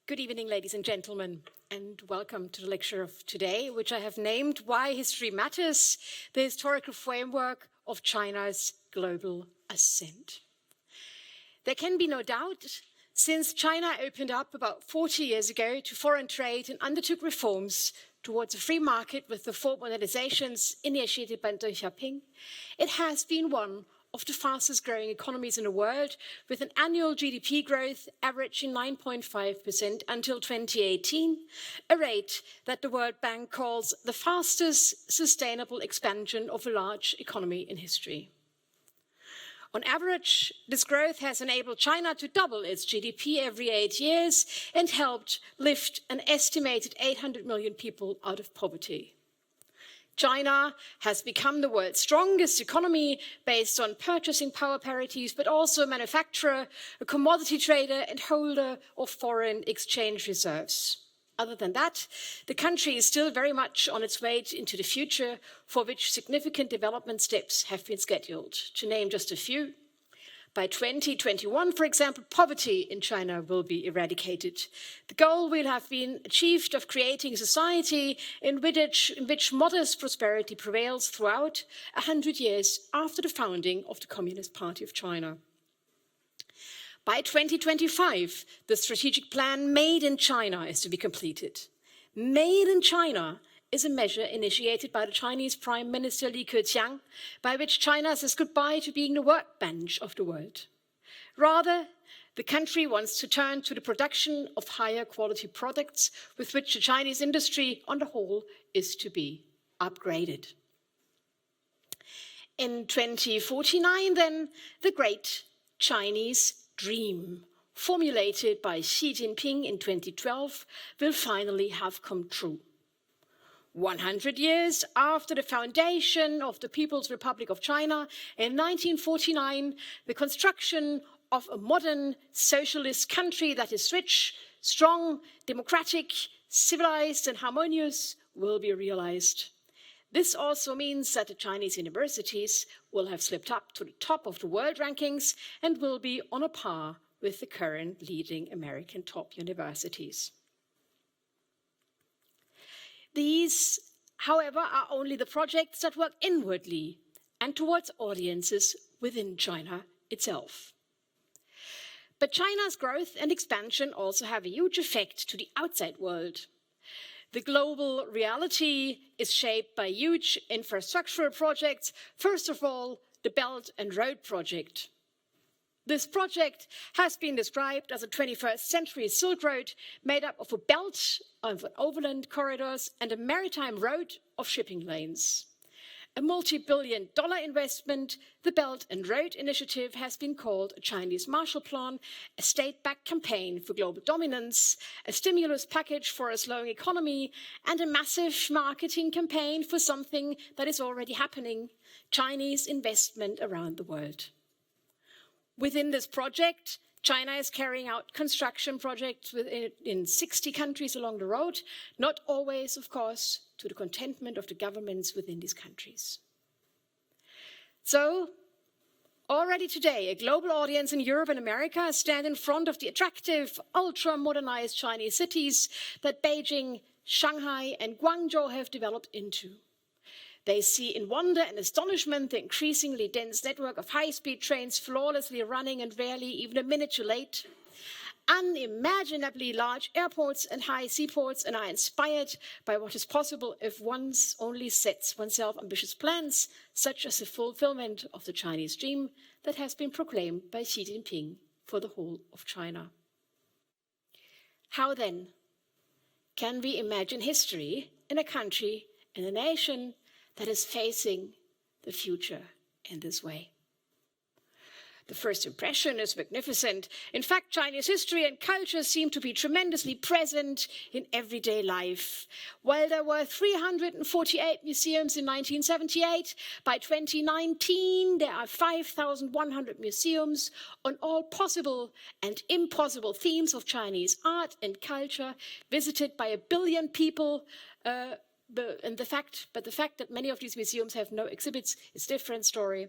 Good evening, ladies and gentlemen, and welcome to the lecture of today, which I have named Why History Matters, the Historical Framework of China's Global Ascent. There can be no doubt, since China opened up about 40 years ago to foreign trade and undertook reforms towards a free market with the four modernizations initiated by Deng Xiaoping, it has been one of the fastest growing economies in the world, with an annual GDP growth averaging 9.5% until 2018, a rate that the World Bank calls the fastest sustainable expansion of a large economy in history. On average, this growth has enabled China to double its GDP every 8 years and helped lift an estimated 800 million people out of poverty. China has become the world's strongest economy based on purchasing power parities, but also a manufacturer, a commodity trader, and holder of foreign exchange reserves. Other than that, the country is still very much on its way into the future, for which significant development steps have been scheduled. To name just a few, by 2021, for example, poverty in China will be eradicated. The goal will have been achieved of creating a society in which modest prosperity prevails throughout 100 years after the founding of the Communist Party of China. By 2025, the strategic plan Made in China is to be completed. Made in China is a measure initiated by the Chinese Prime Minister Li Keqiang, by which China says goodbye to being the workbench of the world. Rather, the country wants to turn to the production of higher quality products with which the Chinese industry on the whole is to be upgraded. In 2049, then, the great Chinese dream, formulated by Xi Jinping in 2012, will finally have come true. 100 years after the foundation of the People's Republic of China in 1949, the construction of a modern socialist country that is rich, strong, democratic, civilized, and harmonious will be realized. This also means that the Chinese universities will have slipped up to the top of the world rankings and will be on a par with the current leading American top universities. These, however, are only the projects that work inwardly and towards audiences within China itself. But China's growth and expansion also have a huge effect to the outside world. The global reality is shaped by huge infrastructural projects, first of all, the Belt and Road Project. This project has been described as a 21st century Silk Road made up of a belt of overland corridors and a maritime road of shipping lanes. A multi-billion-dollar investment, the Belt and Road Initiative has been called a Chinese Marshall Plan, a state-backed campaign for global dominance, a stimulus package for a slowing economy, and a massive marketing campaign for something that is already happening, Chinese investment around the world. Within this project, China is carrying out construction projects in 60 countries along the road, not always, of course, to the contentment of the governments within these countries. So, already today, a global audience in Europe and America stand in front of the attractive, ultra-modernized Chinese cities that Beijing, Shanghai, and Guangzhou have developed into. They see in wonder and astonishment the increasingly dense network of high-speed trains flawlessly running and rarely even a minute too late, unimaginably large airports and high seaports, and are inspired by what is possible if one only sets oneself ambitious plans, such as the fulfillment of the Chinese dream that has been proclaimed by Xi Jinping for the whole of China. How then can we imagine history in a country, in a nation, that is facing the future in this way? The first impression is magnificent. In fact, Chinese history and culture seem to be tremendously present in everyday life. While there were 348 museums in 1978, by 2019 there are 5,100 museums on all possible and impossible themes of Chinese art and culture, visited by 1 billion people the fact that many of these museums have no exhibits is a different story.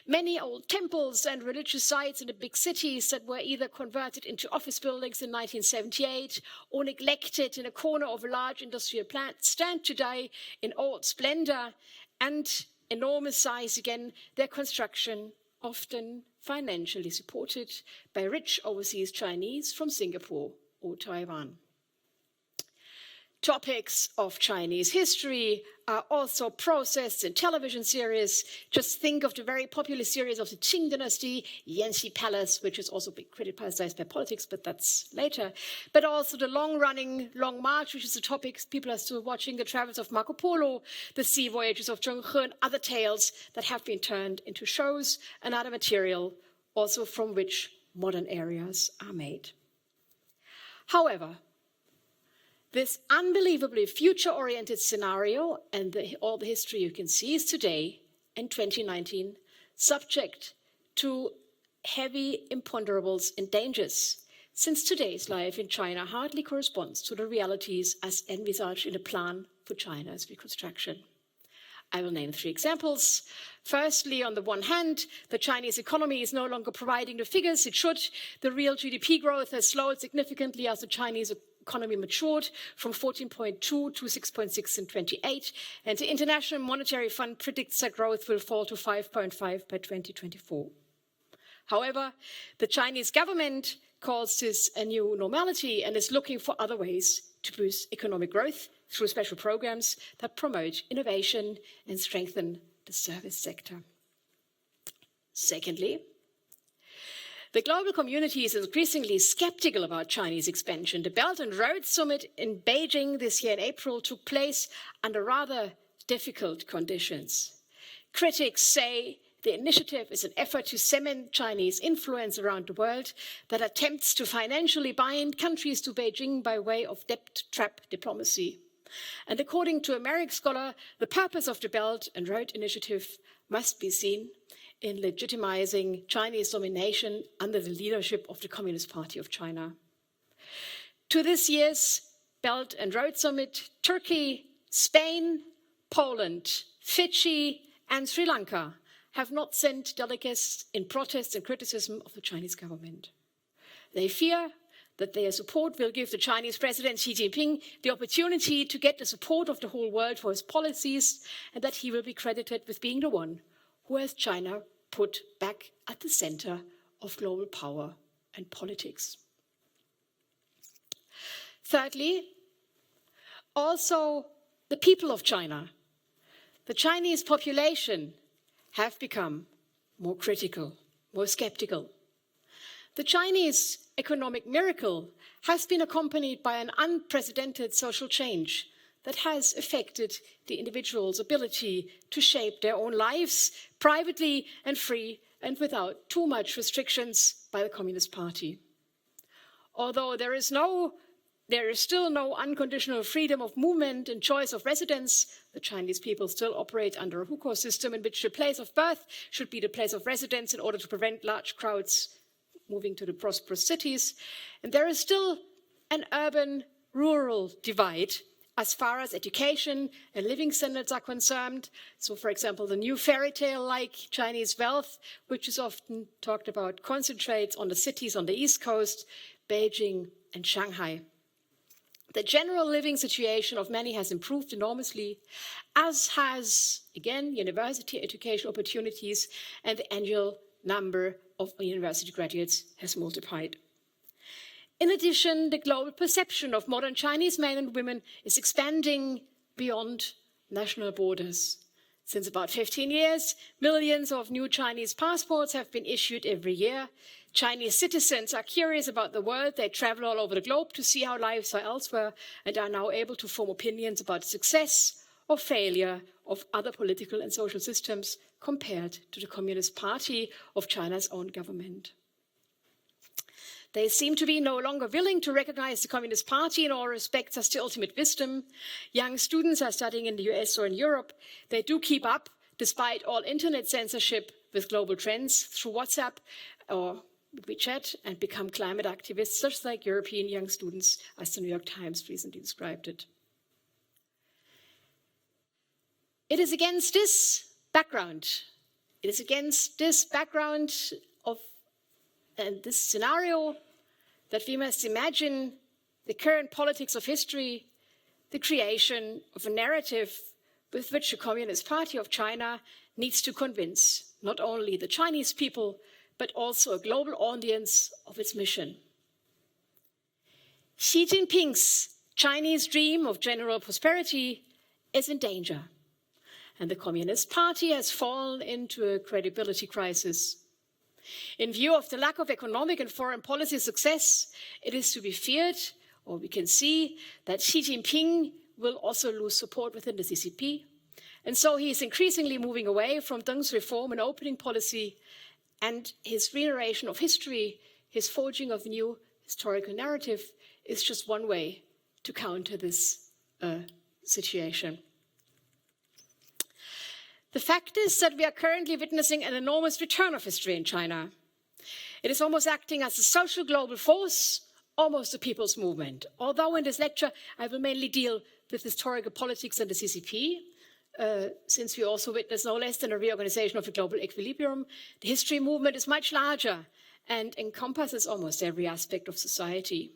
Many old temples and religious sites in the big cities that were either converted into office buildings in 1978 or neglected in a corner of a large industrial plant stand today in old splendor and enormous size again, their construction often financially supported by rich overseas Chinese from Singapore or Taiwan. Topics of Chinese history are also processed in television series. Just think of the very popular series of the Qing dynasty, Yanxi Palace, which is also being criticized by politics, but that's later. But also the long-running Long March, which is a topic people are still watching, the travels of Marco Polo, the sea voyages of Zheng He, and other tales that have been turned into shows and other material, also from which modern areas are made. However, this unbelievably future-oriented scenario and all the history you can see is today, in 2019, subject to heavy imponderables and dangers, since today's life in China hardly corresponds to the realities as envisaged in the plan for China's reconstruction. I will name 3 examples. Firstly, on the one hand, the Chinese economy is no longer providing the figures it should. The real GDP growth has slowed significantly as the Chinese economy matured from 14.2 to 6.6 in 28, and the International Monetary Fund predicts that growth will fall to 5.5 by 2024. However, the Chinese government calls this a new normality and is looking for other ways to boost economic growth through special programs that promote innovation and strengthen the service sector. Secondly, the global community is increasingly skeptical about Chinese expansion. The Belt and Road Summit in Beijing this year in April took place under rather difficult conditions. Critics say the initiative is an effort to cement Chinese influence around the world that attempts to financially bind countries to Beijing by way of debt trap diplomacy. And according to American scholar, the purpose of the Belt and Road Initiative must be seen in legitimizing Chinese domination under the leadership of the Communist Party of China. To this year's Belt and Road Summit, Turkey, Spain, Poland, Fiji, and Sri Lanka have not sent delegates in protest and criticism of the Chinese government. They fear that their support will give the Chinese President Xi Jinping the opportunity to get the support of the whole world for his policies, and that he will be credited with being the one who has China put back at the center of global power and politics. Thirdly, also the people of China, the Chinese population, have become more critical, more skeptical. The Chinese economic miracle has been accompanied by an unprecedented social change that has affected the individual's ability to shape their own lives privately and free and without too much restrictions by the Communist Party. Although there is still no unconditional freedom of movement and choice of residence, the Chinese people still operate under a hukou system in which the place of birth should be the place of residence in order to prevent large crowds moving to the prosperous cities. And there is still an urban-rural divide as far as education and living standards are concerned. So, for example, the new fairy tale-like Chinese wealth, which is often talked about, concentrates on the cities on the East Coast, Beijing and Shanghai. The general living situation of many has improved enormously, as has, again, university education opportunities, and the annual number of university graduates has multiplied. In addition, the global perception of modern Chinese men and women is expanding beyond national borders. Since about 15 years, millions of new Chinese passports have been issued every year. Chinese citizens are curious about the world. They travel all over the globe to see how lives are elsewhere and are now able to form opinions about the success or failure of other political and social systems compared to the Communist Party of China's own government. They seem to be no longer willing to recognize the Communist Party in all respects as the ultimate wisdom. Young students are studying in the US or in Europe. They do keep up, despite all internet censorship, with global trends through WhatsApp or WeChat and become climate activists, just like European young students, as the New York Times recently described it. It is against this background, of this scenario that we must imagine the current politics of history, the creation of a narrative with which the Communist Party of China needs to convince not only the Chinese people, but also a global audience of its mission. Xi Jinping's Chinese dream of general prosperity is in danger, and the Communist Party has fallen into a credibility crisis. In view of the lack of economic and foreign policy success, it is to be feared, or we can see, that Xi Jinping will also lose support within the CCP. And so he is increasingly moving away from Deng's reform and opening policy, and his reiteration of history, his forging of new historical narrative, is just one way to counter this situation. The fact is that we are currently witnessing an enormous return of history in China. It is almost acting as a social global force, almost a people's movement. Although in this lecture, I will mainly deal with historical politics and the CCP, since we also witness no less than a reorganization of the global equilibrium, the history movement is much larger and encompasses almost every aspect of society.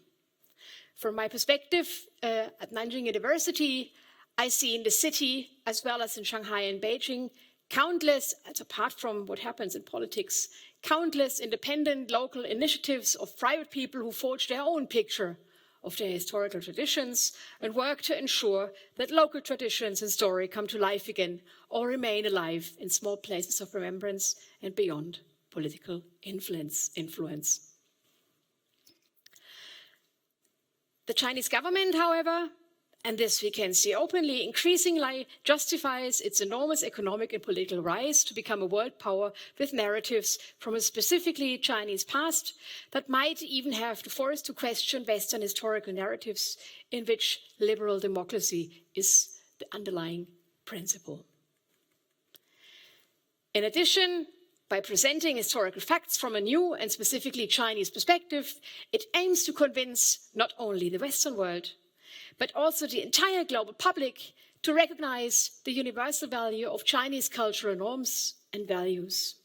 From my perspective at Nanjing University, I see in the city, as well as in Shanghai and Beijing, countless, apart from what happens in politics, countless independent local initiatives of private people who forge their own picture of their historical traditions and work to ensure that local traditions and story come to life again or remain alive in small places of remembrance and beyond political influence. The Chinese government, however, and this we can see openly, increasingly justifies its enormous economic and political rise to become a world power with narratives from a specifically Chinese past that might even have the force to question Western historical narratives in which liberal democracy is the underlying principle. In addition, by presenting historical facts from a new and specifically Chinese perspective, it aims to convince not only the Western world, but also the entire global public to recognize the universal value of Chinese cultural norms and values.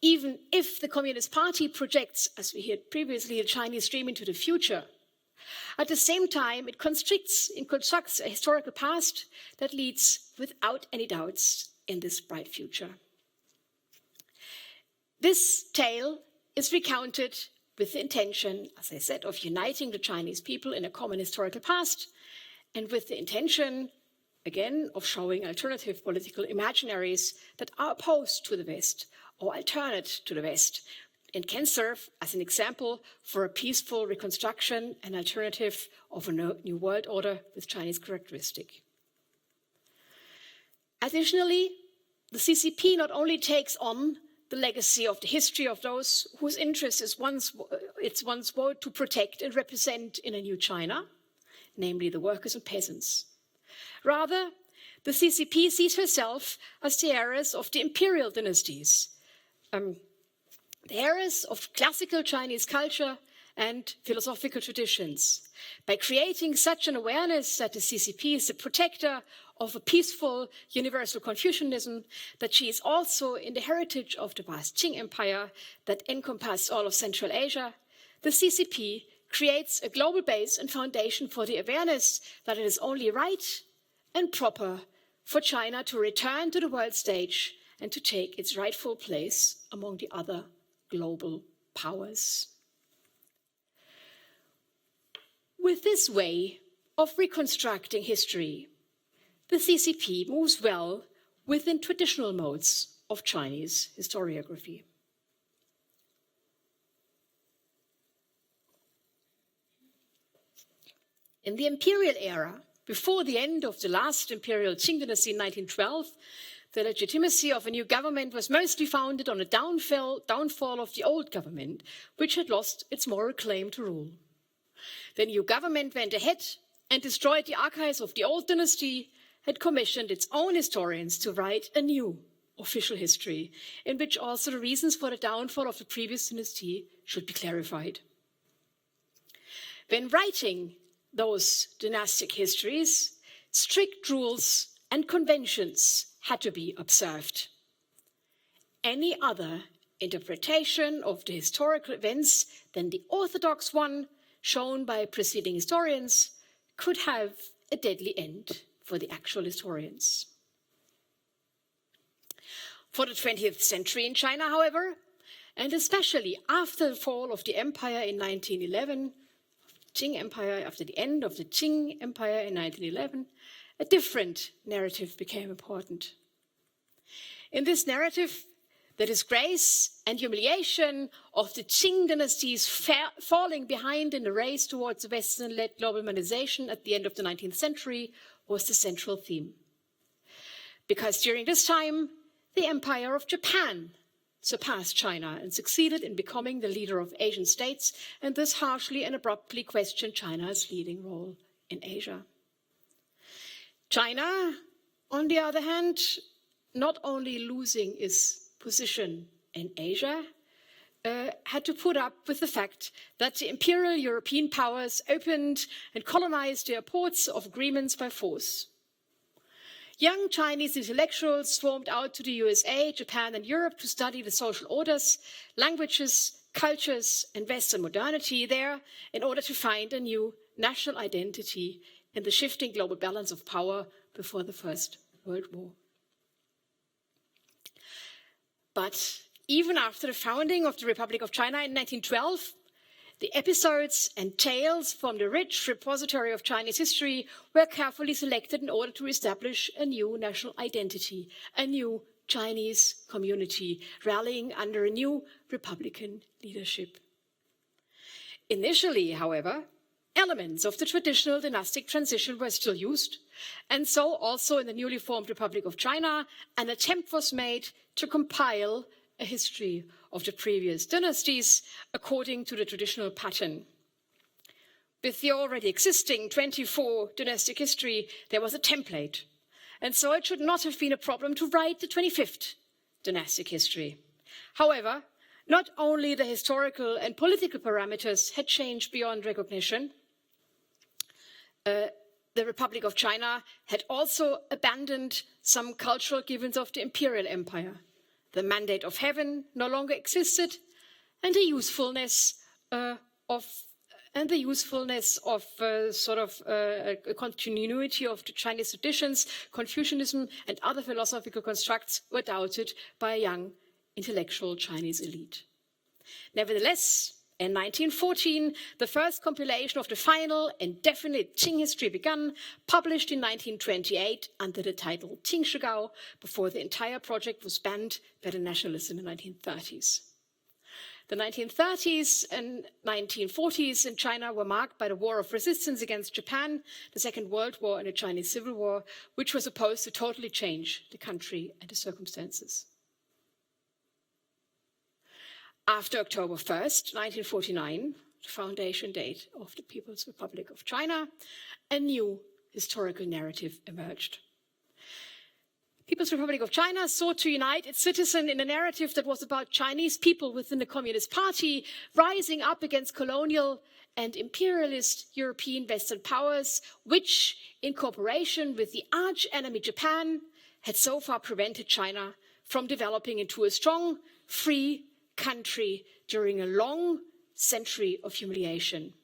Even if the Communist Party projects, as we heard previously, a Chinese dream into the future, at the same time it constructs a historical past that leads without any doubts in this bright future. This tale is recounted with the intention, as I said, of uniting the Chinese people in a common historical past, and with the intention, again, of showing alternative political imaginaries that are opposed to the West or alternate to the West, and can serve as an example for a peaceful reconstruction and alternative of a new world order with Chinese characteristic. Additionally, the CCP not only takes on the legacy of the history of those whose interest is its once vowed to protect and represent in a new China, namely the workers and peasants. Rather, the CCP sees herself as the heiress of the imperial dynasties, the heiress of classical Chinese culture and philosophical traditions. By creating such an awareness that the CCP is the protector of a peaceful universal Confucianism, that she is also in the heritage of the vast Qing Empire that encompassed all of Central Asia, the CCP creates a global base and foundation for the awareness that it is only right and proper for China to return to the world stage and to take its rightful place among the other global powers. With this way of reconstructing history, the CCP moves well within traditional modes of Chinese historiography. In the imperial era, before the end of the last imperial Qing dynasty in 1912, the legitimacy of a new government was mostly founded on a downfall of the old government, which had lost its moral claim to rule. The new government went ahead and destroyed the archives of the old dynasty, had commissioned its own historians to write a new official history, in which also the reasons for the downfall of the previous dynasty should be clarified. When writing those dynastic histories, strict rules and conventions had to be observed. Any other interpretation of the historical events than the orthodox one shown by preceding historians could have a deadly end for the actual historians. For the 20th century in China, however, and especially after the fall of the empire in 1911, Qing Empire, after the end of the Qing Empire in 1911, a different narrative became important. In this narrative, the disgrace and humiliation of the Qing dynasties falling behind in the race towards the Western-led globalization at the end of the 19th century was the central theme. Because during this time, the Empire of Japan surpassed China and succeeded in becoming the leader of Asian states, and thus harshly and abruptly questioned China's leading role in Asia. China, on the other hand, not only losing its position in Asia, had to put up with the fact that the imperial European powers opened and colonized their ports of agreements by force. Young Chinese intellectuals swarmed out to the USA, Japan, and Europe to study the social orders, languages, cultures, and Western modernity there in order to find a new national identity in the shifting global balance of power before the First World War. But even after the founding of the Republic of China in 1912, the episodes and tales from the rich repository of Chinese history were carefully selected in order to establish a new national identity, a new Chinese community, rallying under a new republican leadership. Initially, however, elements of the traditional dynastic transition were still used, and so also in the newly formed Republic of China, an attempt was made to compile a history of the previous dynasties according to the traditional pattern. With the already existing 24 dynastic history, there was a template, and so it should not have been a problem to write the 25th dynastic history. However, not only the historical and political parameters had changed beyond recognition, the Republic of China had also abandoned some cultural givens of the imperial empire. The mandate of heaven no longer existed, and the usefulness of a continuity of the Chinese traditions, Confucianism, and other philosophical constructs were doubted by a young intellectual Chinese elite. Nevertheless, in 1914, the first compilation of the final and definite Qing history began, published in 1928 under the title Qing Shigao, before the entire project was banned by the nationalists in the 1930s. The 1930s and 1940s in China were marked by the War of Resistance against Japan, the Second World War, and the Chinese Civil War, which were supposed to totally change the country and the circumstances. After October 1st, 1949, the foundation date of the People's Republic of China, a new historical narrative emerged. People's Republic of China sought to unite its citizens in a narrative that was about Chinese people within the Communist Party rising up against colonial and imperialist European Western powers, which, in cooperation with the arch-enemy Japan, had so far prevented China from developing into a strong, free country during a long century of humiliation.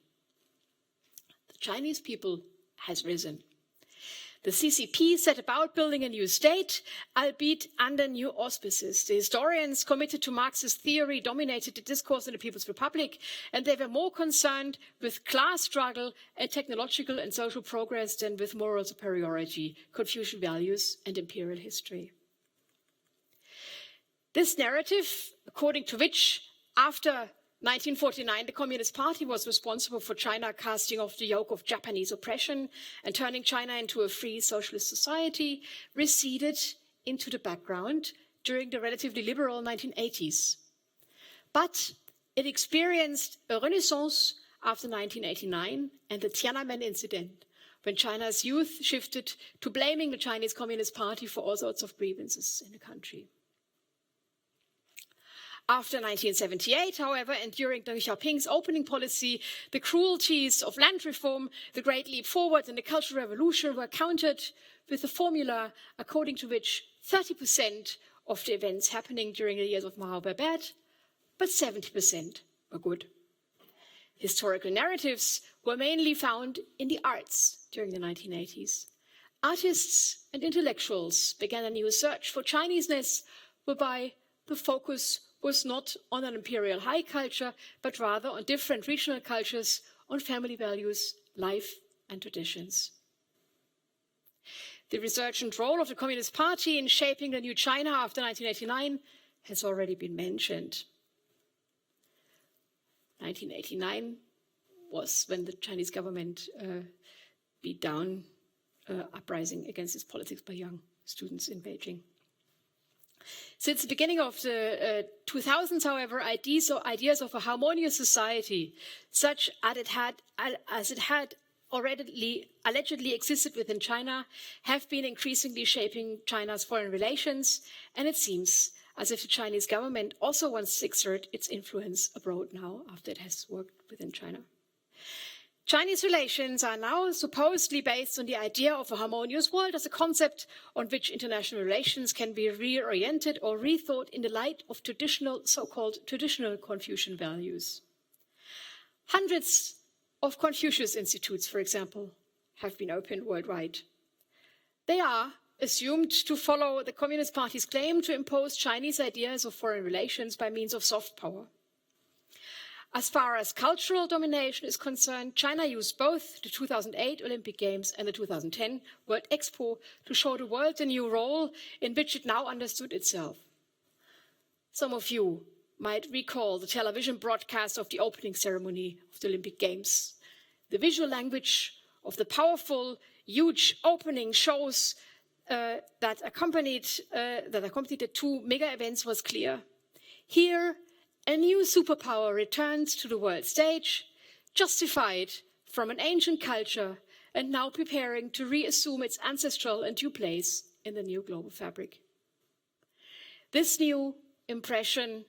The Chinese people has risen. The CCP set about building a new state, albeit under new auspices. The historians committed to Marxist theory dominated the discourse in the People's Republic, and they were more concerned with class struggle and technological and social progress than with moral superiority, Confucian values, and imperial history. This narrative, according to which, after 1949, the Communist Party was responsible for China casting off the yoke of Japanese oppression and turning China into a free socialist society, receded into the background during the relatively liberal 1980s. But it experienced a renaissance after 1989 and the Tiananmen incident, when China's youth shifted to blaming the Chinese Communist Party for all sorts of grievances in the country. After 1978, however, and during Deng Xiaoping's opening policy, the cruelties of land reform, the Great Leap Forward and the Cultural Revolution were countered with a formula according to which 30% of the events happening during the years of Mao were bad, but 70% were good. Historical narratives were mainly found in the arts during the 1980s. Artists and intellectuals began a new search for Chineseness, whereby the focus was not on an imperial high culture, but rather on different regional cultures, on family values, life and traditions. The resurgent role of the Communist Party in shaping the new China after 1989 has already been mentioned. 1989 was when the Chinese government beat down uprising against its politics by young students in Beijing. Since the beginning of the 2000s, however, ideas of a harmonious society, such as it had already allegedly existed within China, have been increasingly shaping China's foreign relations, and it seems as if the Chinese government also wants to exert its influence abroad now after it has worked within China. Chinese relations are now supposedly based on the idea of a harmonious world as a concept on which international relations can be reoriented or rethought in the light of so-called traditional Confucian values. Hundreds of Confucius institutes, for example, have been opened worldwide. They are assumed to follow the Communist Party's claim to impose Chinese ideas of foreign relations by means of soft power. As far as cultural domination is concerned, China used both the 2008 Olympic Games and the 2010 World Expo to show the world a new role in which it now understood itself. Some of you might recall the television broadcast of the opening ceremony of the Olympic Games. The visual language of the powerful, huge opening shows that accompanied the two mega events was clear. Here, a new superpower returns to the world stage, justified from an ancient culture and now preparing to reassume its ancestral and due place in the new global fabric. This new impression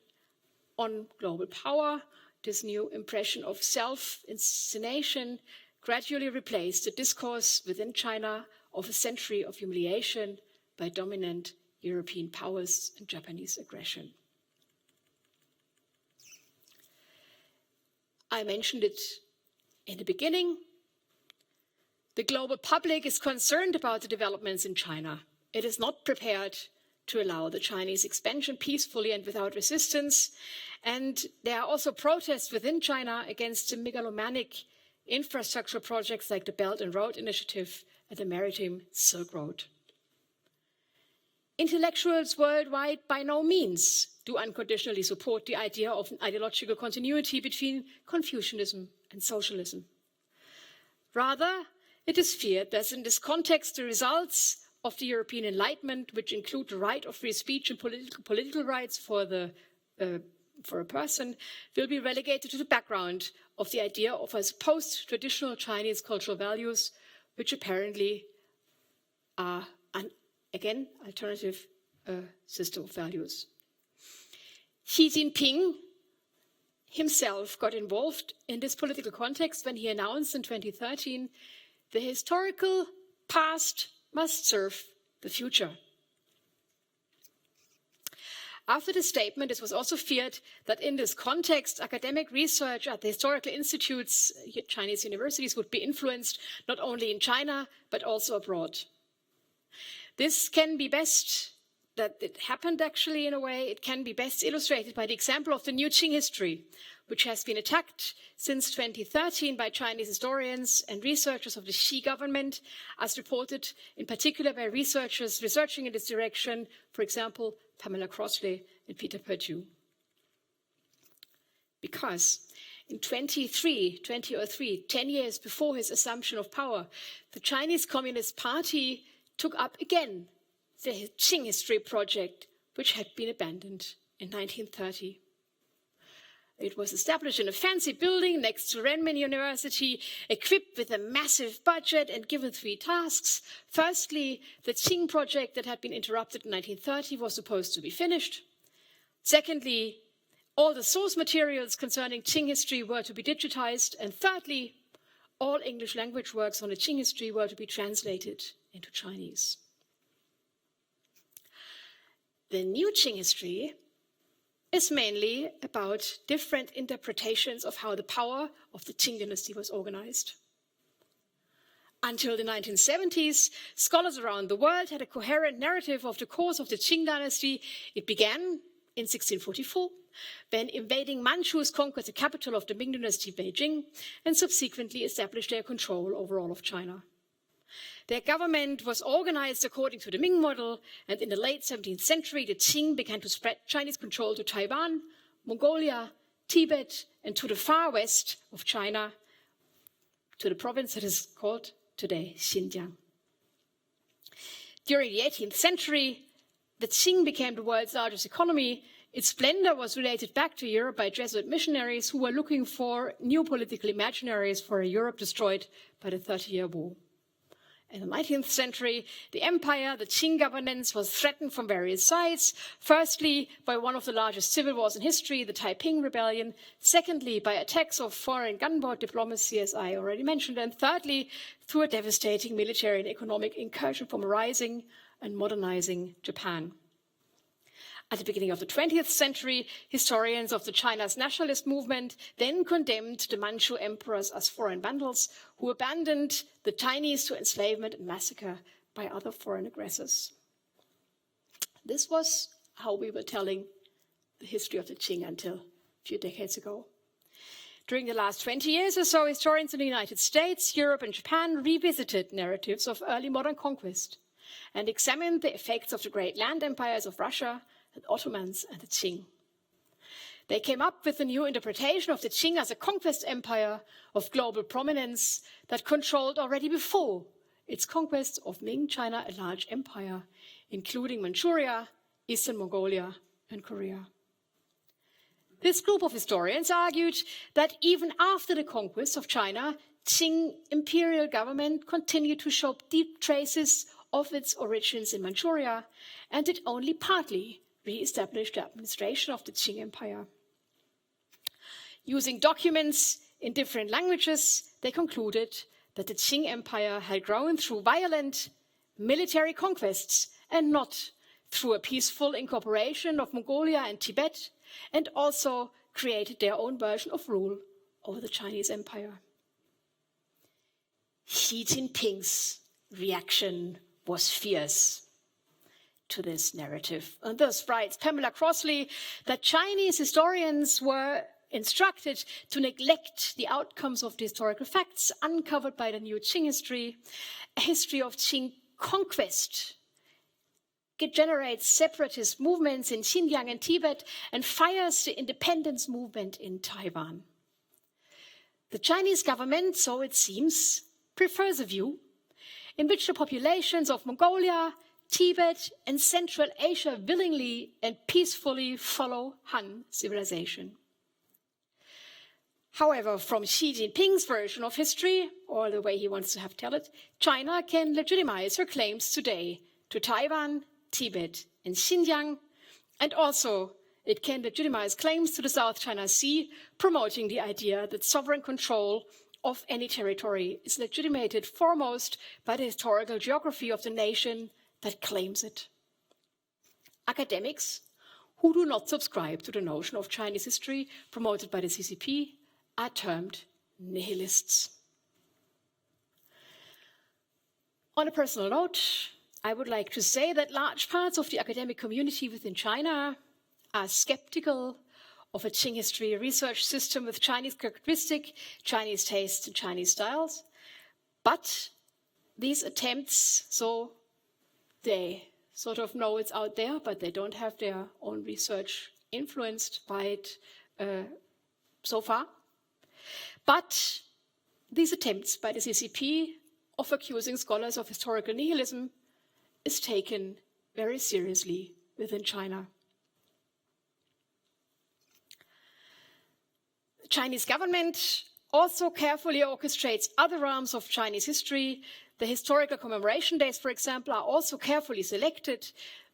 on global power, this new impression of self-inscenation gradually replaced the discourse within China of a century of humiliation by dominant European powers and Japanese aggression. I mentioned it in the beginning. The global public is concerned about the developments in China. It is not prepared to allow the Chinese expansion peacefully and without resistance. And there are also protests within China against the megalomaniac infrastructure projects like the Belt and Road Initiative and the Maritime Silk Road. Intellectuals worldwide by no means do unconditionally support the idea of an ideological continuity between Confucianism and socialism. Rather, it is feared that in this context, the results of the European Enlightenment, which include the right of free speech and political rights for a person, will be relegated to the background of the idea of a post-traditional Chinese cultural values, which apparently are an alternative system of values. Xi Jinping himself got involved in this political context when he announced in 2013, the historical past must serve the future. After the statement, it was also feared that in this context, academic research at the historical institutes, Chinese universities, would be influenced not only in China, but also abroad. This can be best, that it happened actually in a way, it can be best illustrated by the example of the new Qing history, which has been attacked since 2013 by Chinese historians and researchers of the Xi government, as reported in particular by researchers researching in this direction, for example, Pamela Crossley and Peter Perdue. Because in 2003, 10 years before his assumption of power, the Chinese Communist Party took up again the Qing history project, which had been abandoned in 1930. It was established in a fancy building next to Renmin University, equipped with a massive budget and given 3 tasks. Firstly, the Qing project that had been interrupted in 1930 was supposed to be finished. Secondly, All the source materials concerning Qing history were to be digitized. And thirdly, all English language works on the Qing history were to be translated into Chinese. The new Qing history is mainly about different interpretations of how the power of the Qing dynasty was organized. Until the 1970s, scholars around the world had a coherent narrative of the course of the Qing dynasty. It began in 1644, when invading Manchus conquered the capital of the Ming dynasty, Beijing, and subsequently established their control over all of China. Their government was organized according to the Ming model, and in the late 17th century, the Qing began to spread Chinese control to Taiwan, Mongolia, Tibet, and to the far west of China, to the province that is called today Xinjiang. During the 18th century, the Qing became the world's largest economy. Its splendor was related back to Europe by Jesuit missionaries who were looking for new political imaginaries for a Europe destroyed by the 30-Year War. In the 19th century, the empire, the Qing governance, was threatened from various sides. Firstly, by one of the largest civil wars in history, the Taiping Rebellion. Secondly, by attacks of foreign gunboat diplomacy, as I already mentioned. And thirdly, through a devastating military and economic incursion from rising and modernizing Japan. At the beginning of the 20th century, historians of the China's nationalist movement then condemned the Manchu emperors as foreign vandals who abandoned the Chinese to enslavement and massacre by other foreign aggressors. This was how we were telling the history of the Qing until a few decades ago. During the last 20 years or so, historians in the United States, Europe, and Japan revisited narratives of early modern conquest and examined the effects of the great land empires of Russia, the Ottomans, and the Qing. They came up with a new interpretation of the Qing as a conquest empire of global prominence that controlled already before its conquest of Ming China a large empire, including Manchuria, Eastern Mongolia, and Korea. This group of historians argued that even after the conquest of China, Qing imperial government continued to show deep traces of its origins in Manchuria, and it only partly re-established the administration of the Qing Empire. Using documents in different languages, they concluded that the Qing Empire had grown through violent military conquests and not through a peaceful incorporation of Mongolia and Tibet, and also created their own version of rule over the Chinese Empire. Xi Jinping's reaction was fierce to this narrative. And thus writes Pamela Crossley that Chinese historians were instructed to neglect the outcomes of the historical facts uncovered by the new Qing history. A history of Qing conquest. It generates separatist movements in Xinjiang and Tibet and fires the independence movement in Taiwan. The Chinese government, so it seems, prefers a view in which the populations of Mongolia, Tibet, and Central Asia willingly and peacefully follow Han civilization. However, from Xi Jinping's version of history, or the way he wants to have tell it, China can legitimize her claims today to Taiwan, Tibet, and Xinjiang, and also it can legitimize claims to the South China Sea, promoting the idea that sovereign control of any territory is legitimated foremost by the historical geography of the nation that claims it. Academics who do not subscribe to the notion of Chinese history promoted by the CCP are termed nihilists. On a personal note, I would like to say that large parts of the academic community within China are skeptical of a Qing history research system with Chinese characteristic, Chinese tastes, and Chinese styles. But these attempts, so they sort of know it's out there, but they don't have their own research influenced by it so far. But these attempts by the CCP of accusing scholars of historical nihilism is taken very seriously within China. The Chinese government also carefully orchestrates other realms of Chinese history The historical commemoration days, for example, are also carefully selected.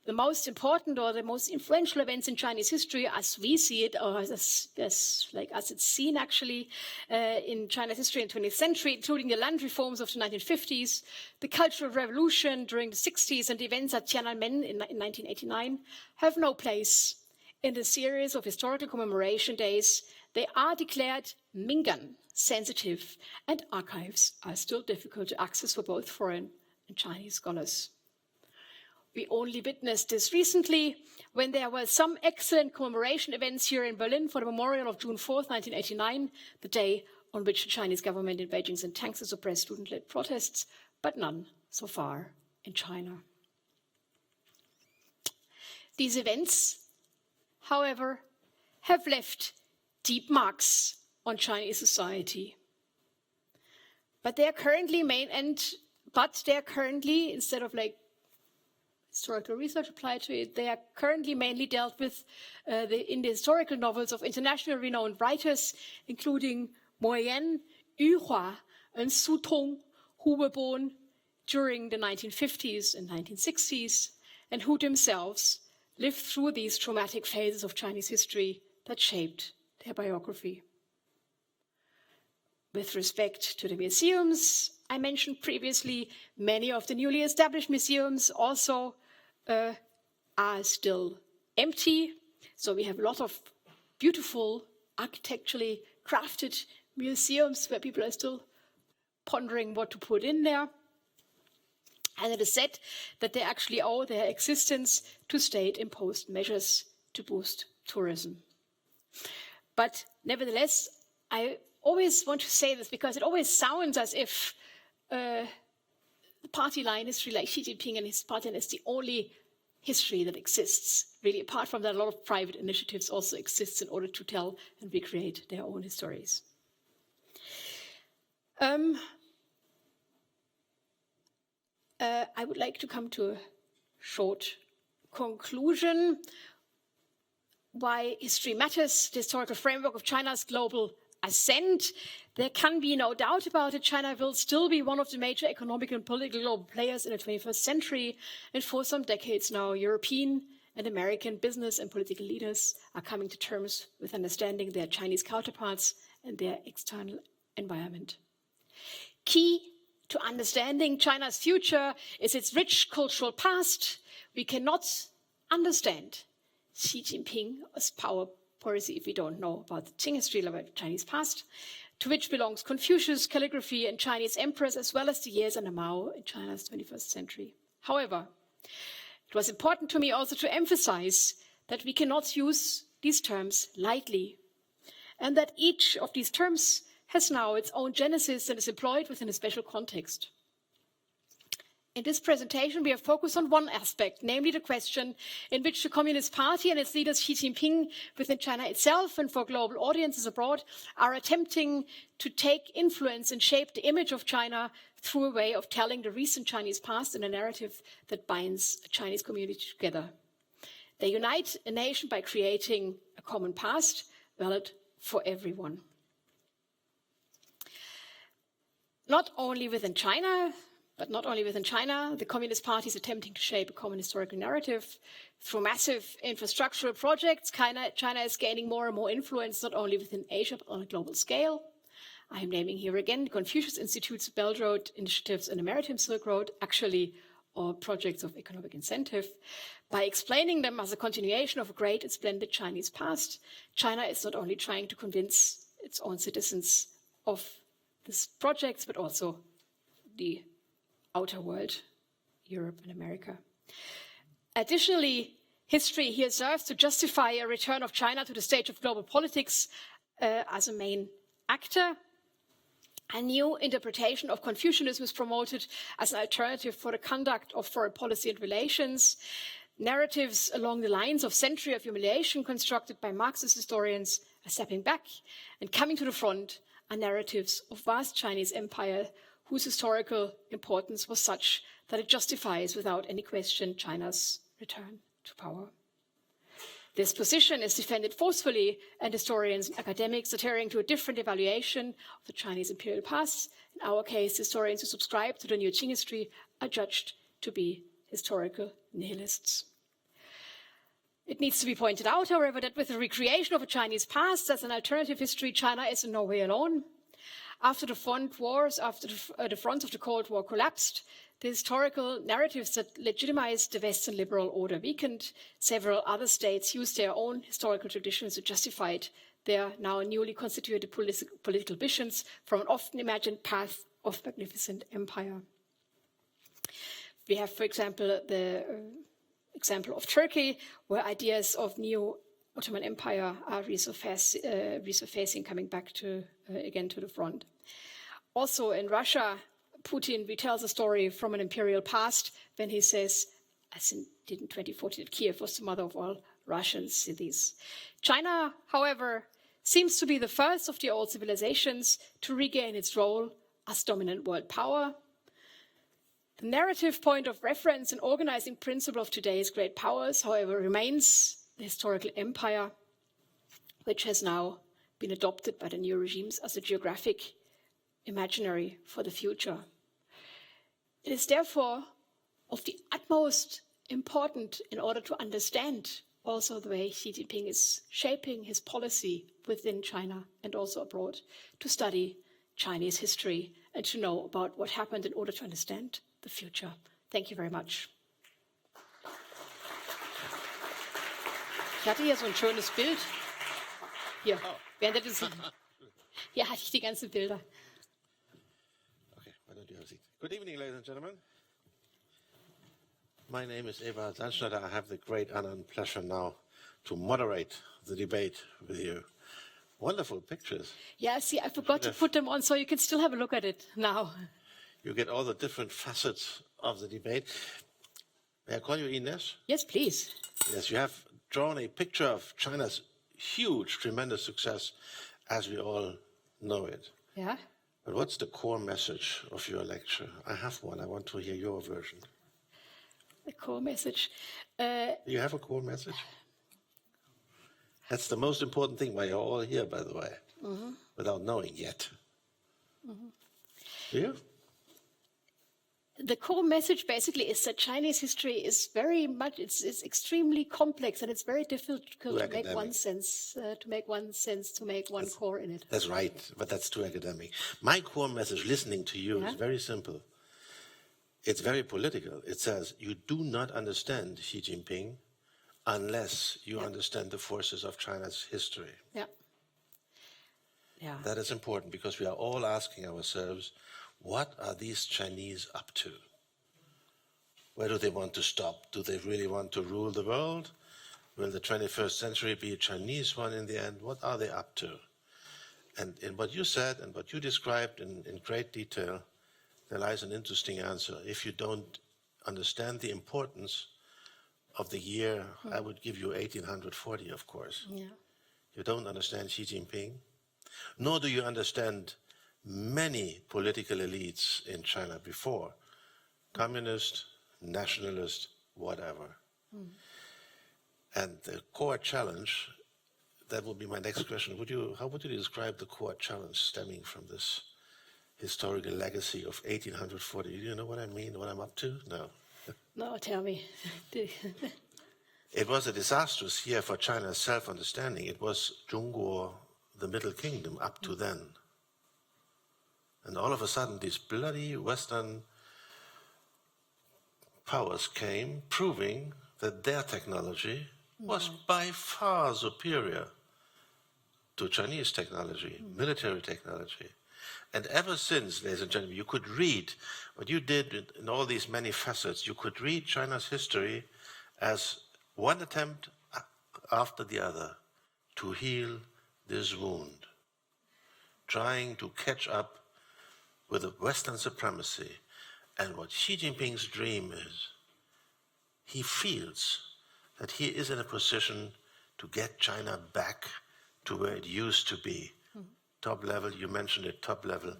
The most important or the most influential events in Chinese history, as we see it, or as it's seen actually in China's history in the 20th century, including the land reforms of the 1950s, the Cultural Revolution during the 60s, and events at Tiananmen in 1989, have no place in the series of historical commemoration days. They are declared Mingan, sensitive, and archives are still difficult to access for both foreign and Chinese scholars. We only witnessed this recently when there were some excellent commemoration events here in Berlin for the memorial of June 4th, 1989, the day on which the Chinese government in Beijing sent tanks to suppress student-led protests, but none so far in China. These events, however, have left deep marks on Chinese society. But they are currently instead of like historical research applied to it, they are currently mainly dealt with in the historical novels of internationally renowned writers, including Mo Yan, Yu Hua, and Su Tong, who were born during the 1950s and 1960s, and who themselves lived through these traumatic phases of Chinese history that shaped their biography. With respect to the museums I mentioned previously, many of the newly established museums also are still empty. So we have a lot of beautiful, architecturally crafted museums where people are still pondering what to put in there. And it is said that they actually owe their existence to state-imposed measures to boost tourism. But nevertheless, I always want to say this because it always sounds as if the party line history like Xi Jinping and his party line is the only history that exists. Really, apart from that, a lot of private initiatives also exist in order to tell and recreate their own histories. I would like to come to a short conclusion. Why history matters, the historical framework of China's global ascent. There can be no doubt about it. China will still be one of the major economic and political global players in the 21st century. And for some decades now, European and American business and political leaders are coming to terms with understanding their Chinese counterparts and their external environment. Key to understanding China's future is its rich cultural past. We cannot understand Xi Jinping's power policy if we don't know about the Qing history, about the Chinese past, to which belongs Confucius, calligraphy, and Chinese emperors, as well as the years under Mao in China's 21st century. However, it was important to me also to emphasize that we cannot use these terms lightly, and that each of these terms has now its own genesis and is employed within a special context. In this presentation, we have focused on one aspect, namely the question in which the Communist Party and its leaders Xi Jinping within China itself and for global audiences abroad are attempting to take influence and shape the image of China through a way of telling the recent Chinese past in a narrative that binds a Chinese community together. They unite a nation by creating a common past valid for everyone. Not only within China, the Communist Party is attempting to shape a common historical narrative. Through massive infrastructural projects, China is gaining more and more influence, not only within Asia, but on a global scale. I am naming here again the Confucius Institute's Belt Road initiatives and the Maritime Silk Road, actually, or projects of economic incentive. By explaining them as a continuation of a great and splendid Chinese past, China is not only trying to convince its own citizens of these projects, but also the outer world, Europe and America. Additionally, history here serves to justify a return of China to the stage of global politics as a main actor. A new interpretation of Confucianism is promoted as an alternative for the conduct of foreign policy and relations. Narratives along the lines of century of humiliation constructed by Marxist historians are stepping back, and coming to the front are narratives of vast Chinese empire whose historical importance was such that it justifies without any question China's return to power. This position is defended forcefully, and historians and academics adhering to a different evaluation of the Chinese imperial past. In our case, historians who subscribe to the new Qing history are judged to be historical nihilists. It needs to be pointed out, however, that with the recreation of a Chinese past as an alternative history, China is in no way alone. After the front wars, after the fronts of the Cold War collapsed, the historical narratives that legitimized the Western liberal order weakened. Several other states used their own historical traditions to justify their now newly constituted political visions from an often imagined path of magnificent empire. We have, for example, the example of Turkey, where ideas of new Ottoman Empire are resurfacing, coming back again to the front. Also in Russia, Putin retells a story from an imperial past when he says, as in 2014, that Kiev was the mother of all Russian cities. China, however, seems to be the first of the old civilizations to regain its role as dominant world power. The narrative point of reference and organizing principle of today's great powers, however, remains the historical empire, which has now been adopted by the new regimes as a geographic imaginary for the future. It is therefore of the utmost important in order to understand also the way Xi Jinping is shaping his policy within China and also abroad, to study Chinese history and to know about what happened in order to understand the future. Thank you very much. Ich hatte hier so ein schönes Bild. Hier, während das hier hatte ich die ganzen Bilder. Okay, why don't you have a seat? Good evening, ladies and gentlemen. My name is Eva Sandschneider. I have the great honor and pleasure now to moderate the debate with you. Wonderful pictures. Yeah, see, I forgot to put them on, so you can still have a look at it now. You get all the different facets of the debate. May I call you Ines? Yes, please. Yes, you have drawn a picture of China's huge, tremendous success as we all know it. Yeah. But what's the core message of your lecture? I have one. I want to hear your version. The core message. You have a core message? That's the most important thing why you're all here, by the way, without knowing yet. Do you? The core message basically is that Chinese history is very much, it's extremely complex, and it's very difficult to make one sense, to make one core in it. That's right, but that's too academic. My core message, listening to you, is very simple. It's very political. It says, you do not understand Xi Jinping unless you understand the forces of China's history. Yeah. Yeah. That is important because we are all asking ourselves, what are these Chinese up to? Where do they want to stop? Do they really want to rule the world? Will the 21st century be a Chinese one in the end? What are they up to? And in what you said and what you described in great detail, there lies an interesting answer. If you don't understand the importance of the year, I would give you 1840, of course. Yeah. You don't understand Xi Jinping, nor do you understand many political elites in China before, communist, nationalist, whatever. And the core challenge, that would be my next question. How would you describe the core challenge stemming from this historical legacy of 1840? Do you know what I mean, what I'm up to? No. No, tell me. It was a disastrous year for China's self-understanding. It was Zhongguo, the Middle Kingdom, up to then. And all of a sudden, these bloody Western powers came, proving that their technology was by far superior to Chinese technology, military technology. And ever since, ladies and gentlemen, you could read what you did in all these many facets. You could read China's history as one attempt after the other to heal this wound, trying to catch up with the Western supremacy. And what Xi Jinping's dream is, he feels that he is in a position to get China back to where it used to be. Top level, you mentioned it, top level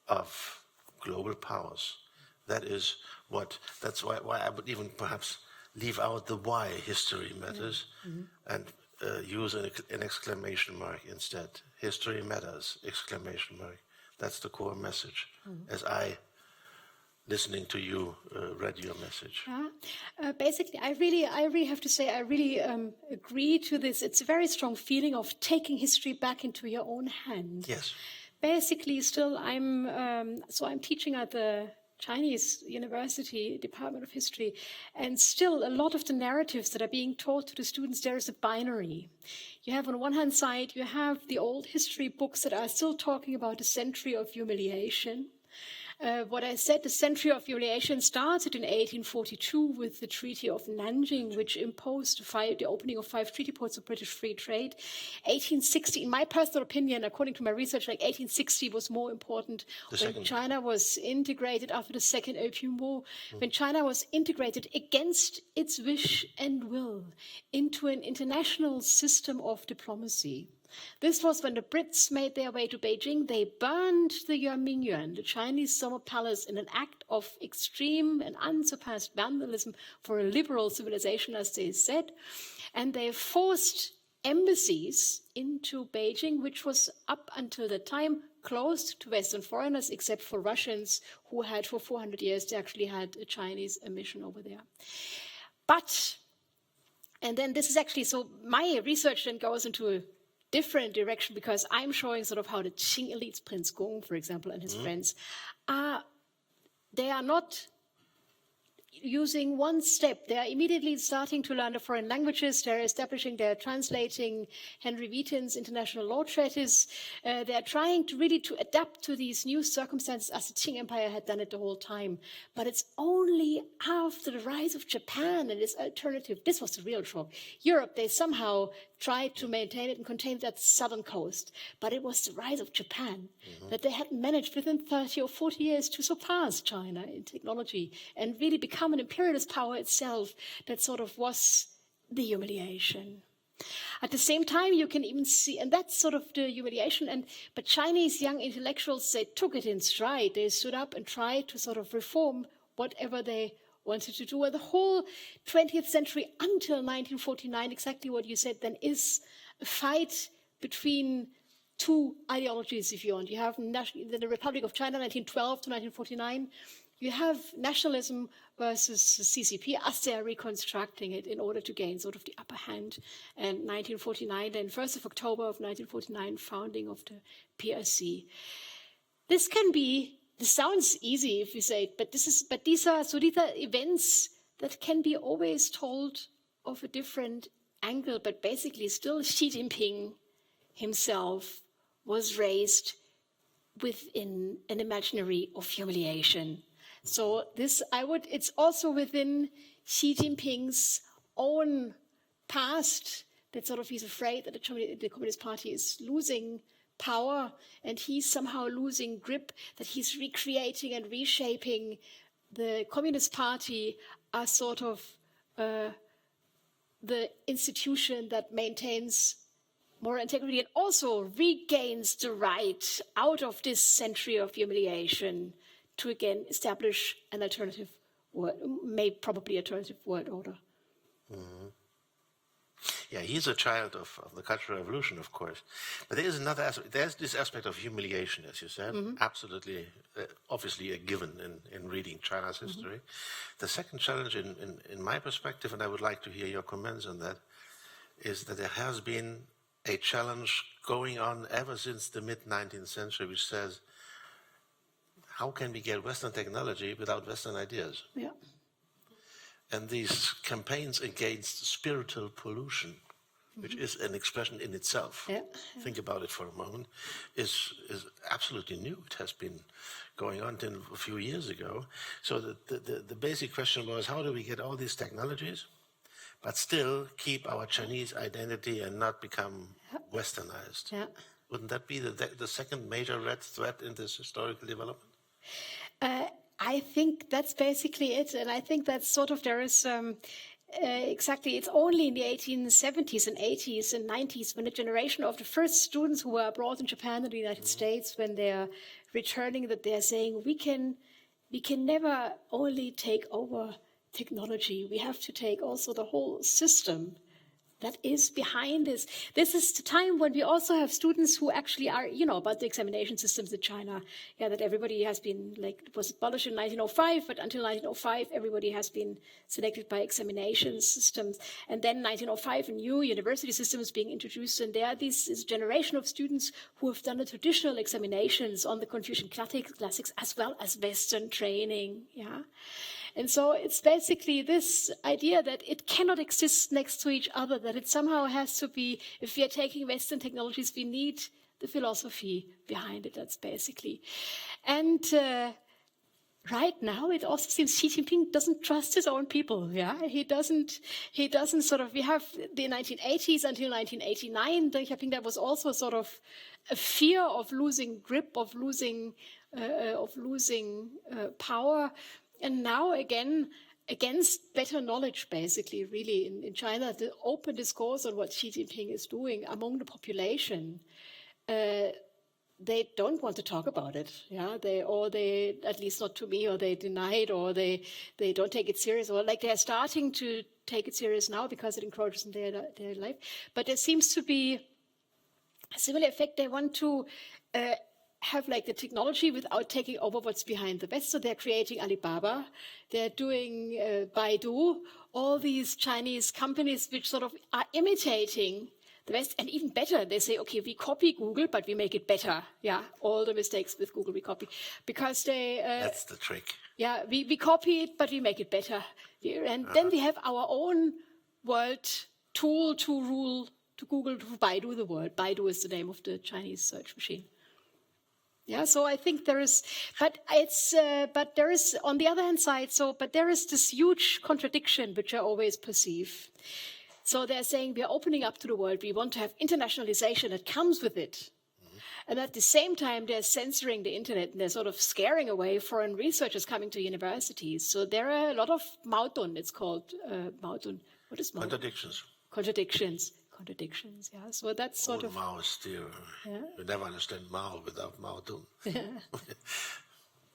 of global powers. That's why I would even perhaps leave out the why history matters and use an exclamation mark instead. History matters, exclamation mark. That's the core message, as I, listening to you, read your message. Basically, I really have to say, I really agree to this. It's a very strong feeling of taking history back into your own hand. Yes. Basically, still, I'm teaching at the Chinese University Department of History, and still a lot of the narratives that are being taught to the students, there is a binary. You have on one hand side, you have the old history books that are still talking about the century of humiliation. What I said, the century of humiliation started in 1842 with the Treaty of Nanjing, which imposed the opening of 5 treaty ports of British free trade. 1860, in my personal opinion, according to my research, 1860 was more important when China was integrated after the Second Opium War, when China was integrated against its wish and will into an international system of diplomacy. This was when the Brits made their way to Beijing. They burned the Yuanmingyuan, the Chinese summer palace, in an act of extreme and unsurpassed vandalism for a liberal civilization, as they said. And they forced embassies into Beijing, which was up until the time closed to Western foreigners, except for Russians, who had for 400 years, they actually had a Chinese mission over there. And then this is actually, so my research then goes into a different direction, because I'm showing sort of how the Qing elites, Prince Gong, for example, and his friends, they are not using one step. They are immediately starting to learn the foreign languages. They're translating Henry Wheaton's International Law Treatise. They're trying to really adapt to these new circumstances, as the Qing Empire had done it the whole time. But it's only after the rise of Japan and its alternative, this was the real shock. Europe, they somehow tried to maintain it and contain that southern coast. But it was the rise of Japan that they had managed within 30 or 40 years to surpass China in technology and really become an imperialist power itself. That sort of was the humiliation. At the same time, you can even see, and that's sort of the humiliation, but Chinese young intellectuals, they took it in stride. They stood up and tried to sort of reform whatever they wanted to do. And the whole 20th century until 1949, exactly what you said then, is a fight between two ideologies, if you want. You have the Republic of China, 1912 to 1949. You have nationalism versus CCP as they are reconstructing it in order to gain sort of the upper hand. And 1949, then 1st of October of 1949, founding of the PRC. This sounds easy if you say it, but these are events that can be always told of a different angle. But basically, still Xi Jinping himself was raised within an imaginary of humiliation. So it's also within Xi Jinping's own past that sort of he's afraid that the Communist Party is losing power and he's somehow losing grip, that he's recreating and reshaping the Communist Party as sort of the institution that maintains moral integrity and also regains the right out of this century of humiliation to again establish an alternative probably alternative world order. Mm-hmm. Yeah, he's a child of the Cultural Revolution, of course. But there is another aspect. There's this aspect of humiliation, as you said, absolutely, obviously a given in reading China's history. The second challenge, in my perspective, and I would like to hear your comments on that, is that there has been a challenge going on ever since the mid-19th century, which says, how can we get Western technology without Western ideas? Yeah. And these campaigns against spiritual pollution, which is an expression in itself, think about it for a moment, is absolutely new. It has been going on until a few years ago. So the basic question was, how do we get all these technologies, but still keep our Chinese identity and not become Westernized? Yeah. Wouldn't that be the second major red thread in this historical development? I think that's basically it. And I think that sort of there is exactly, it's only in the 1870s and 80s and 90s when a generation of the first students who were abroad in Japan and the United States, when they're returning, that they're saying, we can never only take over technology. We have to take also the whole system that is behind this. This is the time when we also have students who actually are, about the examination systems in China. Yeah, that everybody has been, it was abolished in 1905, but until 1905, everybody has been selected by examination systems. And then 1905, a new university system is being introduced, and there is a generation of students who have done the traditional examinations on the Confucian classics as well as Western training. Yeah. And so it's basically this idea that it cannot exist next to each other, that it somehow has to be, if we are taking Western technologies, we need the philosophy behind it, that's basically. And right now, it also seems Xi Jinping doesn't trust his own people, yeah? He doesn't sort of, we have the 1980s until 1989, I think there was also sort of a fear of losing grip, of losing power. And now, again, against better knowledge, basically, really, in China, the open discourse on what Xi Jinping is doing among the population, they don't want to talk about it. Yeah, they at least not to me, or they deny it, or they don't take it serious, or they're starting to take it serious now because it encroaches in their life. But there seems to be a similar effect. They want to have the technology without taking over what's behind the West. So they're creating Alibaba, they're doing Baidu, all these Chinese companies which sort of are imitating the West, and even better, they say, okay, we copy Google, but we make it better. Yeah, all the mistakes with Google we copy, because they... That's the trick. Yeah, we copy it, but we make it better. And then we have our own world tool to rule, to Google, to Baidu the world. Baidu is the name of the Chinese search machine. Yeah, so I think there is, but there is on the other hand side. But there is this huge contradiction which I always perceive. So they're saying we are opening up to the world. We want to have internationalization that comes with it, and at the same time they're censoring the internet and they're sort of scaring away foreign researchers coming to universities. So there are a lot of Maodun. It's called Maodun. What is Maodun? Contradictions, yeah. So that's sort of... Mao is still... Yeah. You never understand Mao without Mao Zedong. Yeah.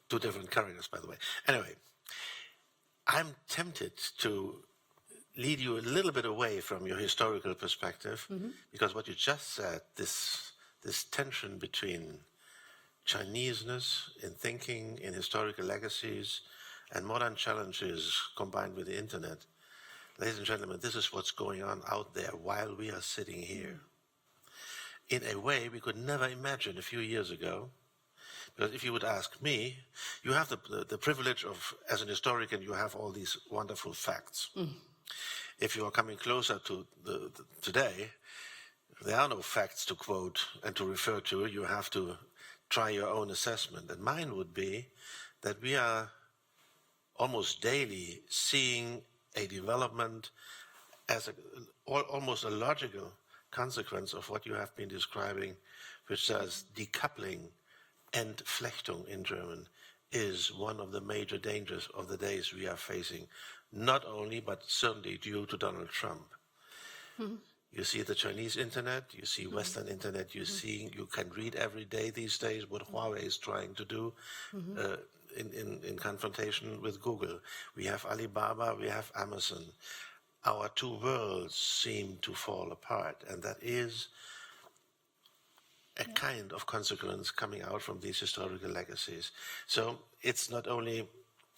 Two different characters, by the way. Anyway, I'm tempted to lead you a little bit away from your historical perspective, because what you just said, this tension between Chineseness in thinking, in historical legacies, and modern challenges combined with the internet. Ladies and gentlemen, this is what's going on out there while we are sitting here. In a way we could never imagine a few years ago, because if you would ask me, you have the privilege of, as an historian, you have all these wonderful facts. If you are coming closer to today, there are no facts to quote and to refer to. You have to try your own assessment. And mine would be that we are almost daily seeing a development as almost a logical consequence of what you have been describing, which says decoupling, Entflechtung in German, is one of the major dangers of the days we are facing, not only, but certainly due to Donald Trump. You see the Chinese internet, you see Western internet, you can read every day these days what Huawei is trying to do in confrontation with Google. We have Alibaba, we have Amazon. Our two worlds seem to fall apart, and that is a kind of consequence coming out from these historical legacies. So it's not only,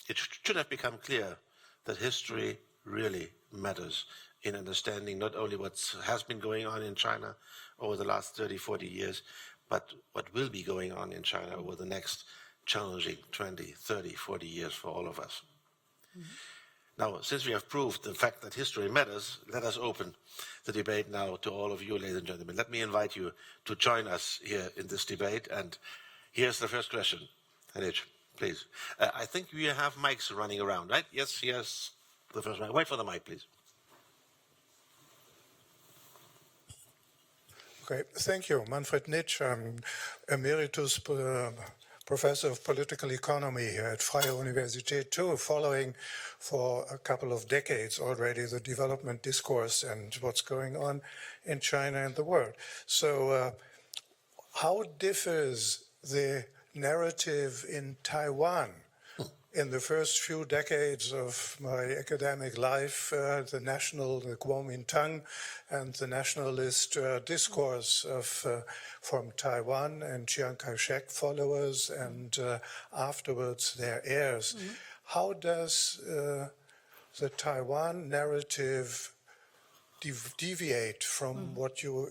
it should have become clear that history really matters in understanding not only what has been going on in China over the last 30, 40 years, but what will be going on in China over the next challenging 20, 30, 40 years for all of us. Now, since we have proved the fact that history matters, let us open the debate now to all of you, ladies and gentlemen. Let me invite you to join us here in this debate. And here's the first question. Ines, please. I think we have mics running around, right? Yes, here's the first mic. Wait for the mic, please. Okay, thank you. Manfred Nitsch, I'm Emeritus Professor of Political Economy here at Freie Universität too, following for a couple of decades already the development discourse and what's going on in China and the world. So how differs the narrative in Taiwan in the first few decades of my academic life, the Kuomintang and the nationalist discourse from Taiwan and Chiang Kai-shek followers and afterwards their heirs. How does the Taiwan narrative deviate from what you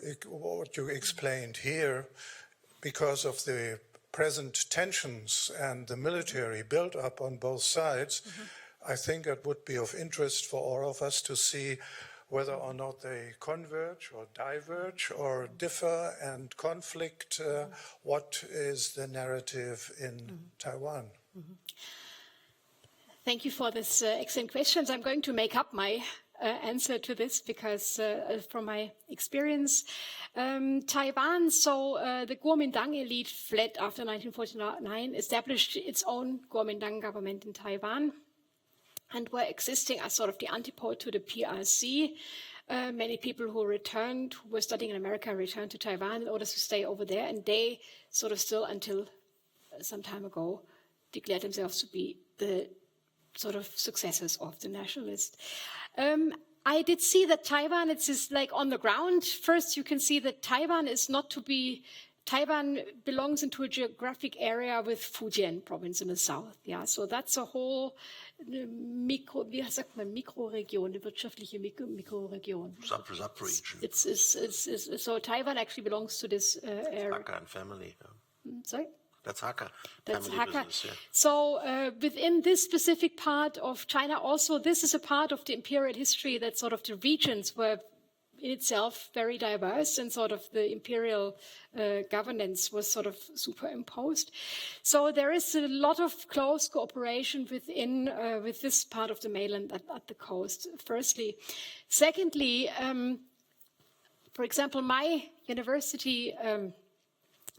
explained here because of the present tensions and the military build-up on both sides? I think it would be of interest for all of us to see whether or not they converge or diverge or differ and conflict. What is the narrative in Taiwan? Thank you for this excellent questions. I'm going to make up my answer to this because from my experience, Taiwan, so the Kuomintang elite fled after 1949, established its own Kuomintang government in Taiwan and were existing as sort of the antipode to the PRC. Many people who returned, who were studying in America, returned to Taiwan in order to stay over there, and they sort of still, until some time ago, declared themselves to be the sort of successors of the nationalists. I did see that Taiwan, it's just like on the ground. First, you can see that Taiwan is not to be, Taiwan belongs into a geographic area with Fujian province in the south. Yeah, so that's a whole Mikroregion, the wirtschaftliche Mikroregion. Sub-region. So Taiwan actually belongs to this area. Hakka and family. Sorry? That's Hakka. That's Family Hakka. business, yeah. So within this specific part of China, also this is a part of the imperial history that sort of the regions were in itself very diverse, and sort of the imperial governance was sort of superimposed. So there is a lot of close cooperation within with this part of the mainland at the coast, firstly. Secondly, for example, my university,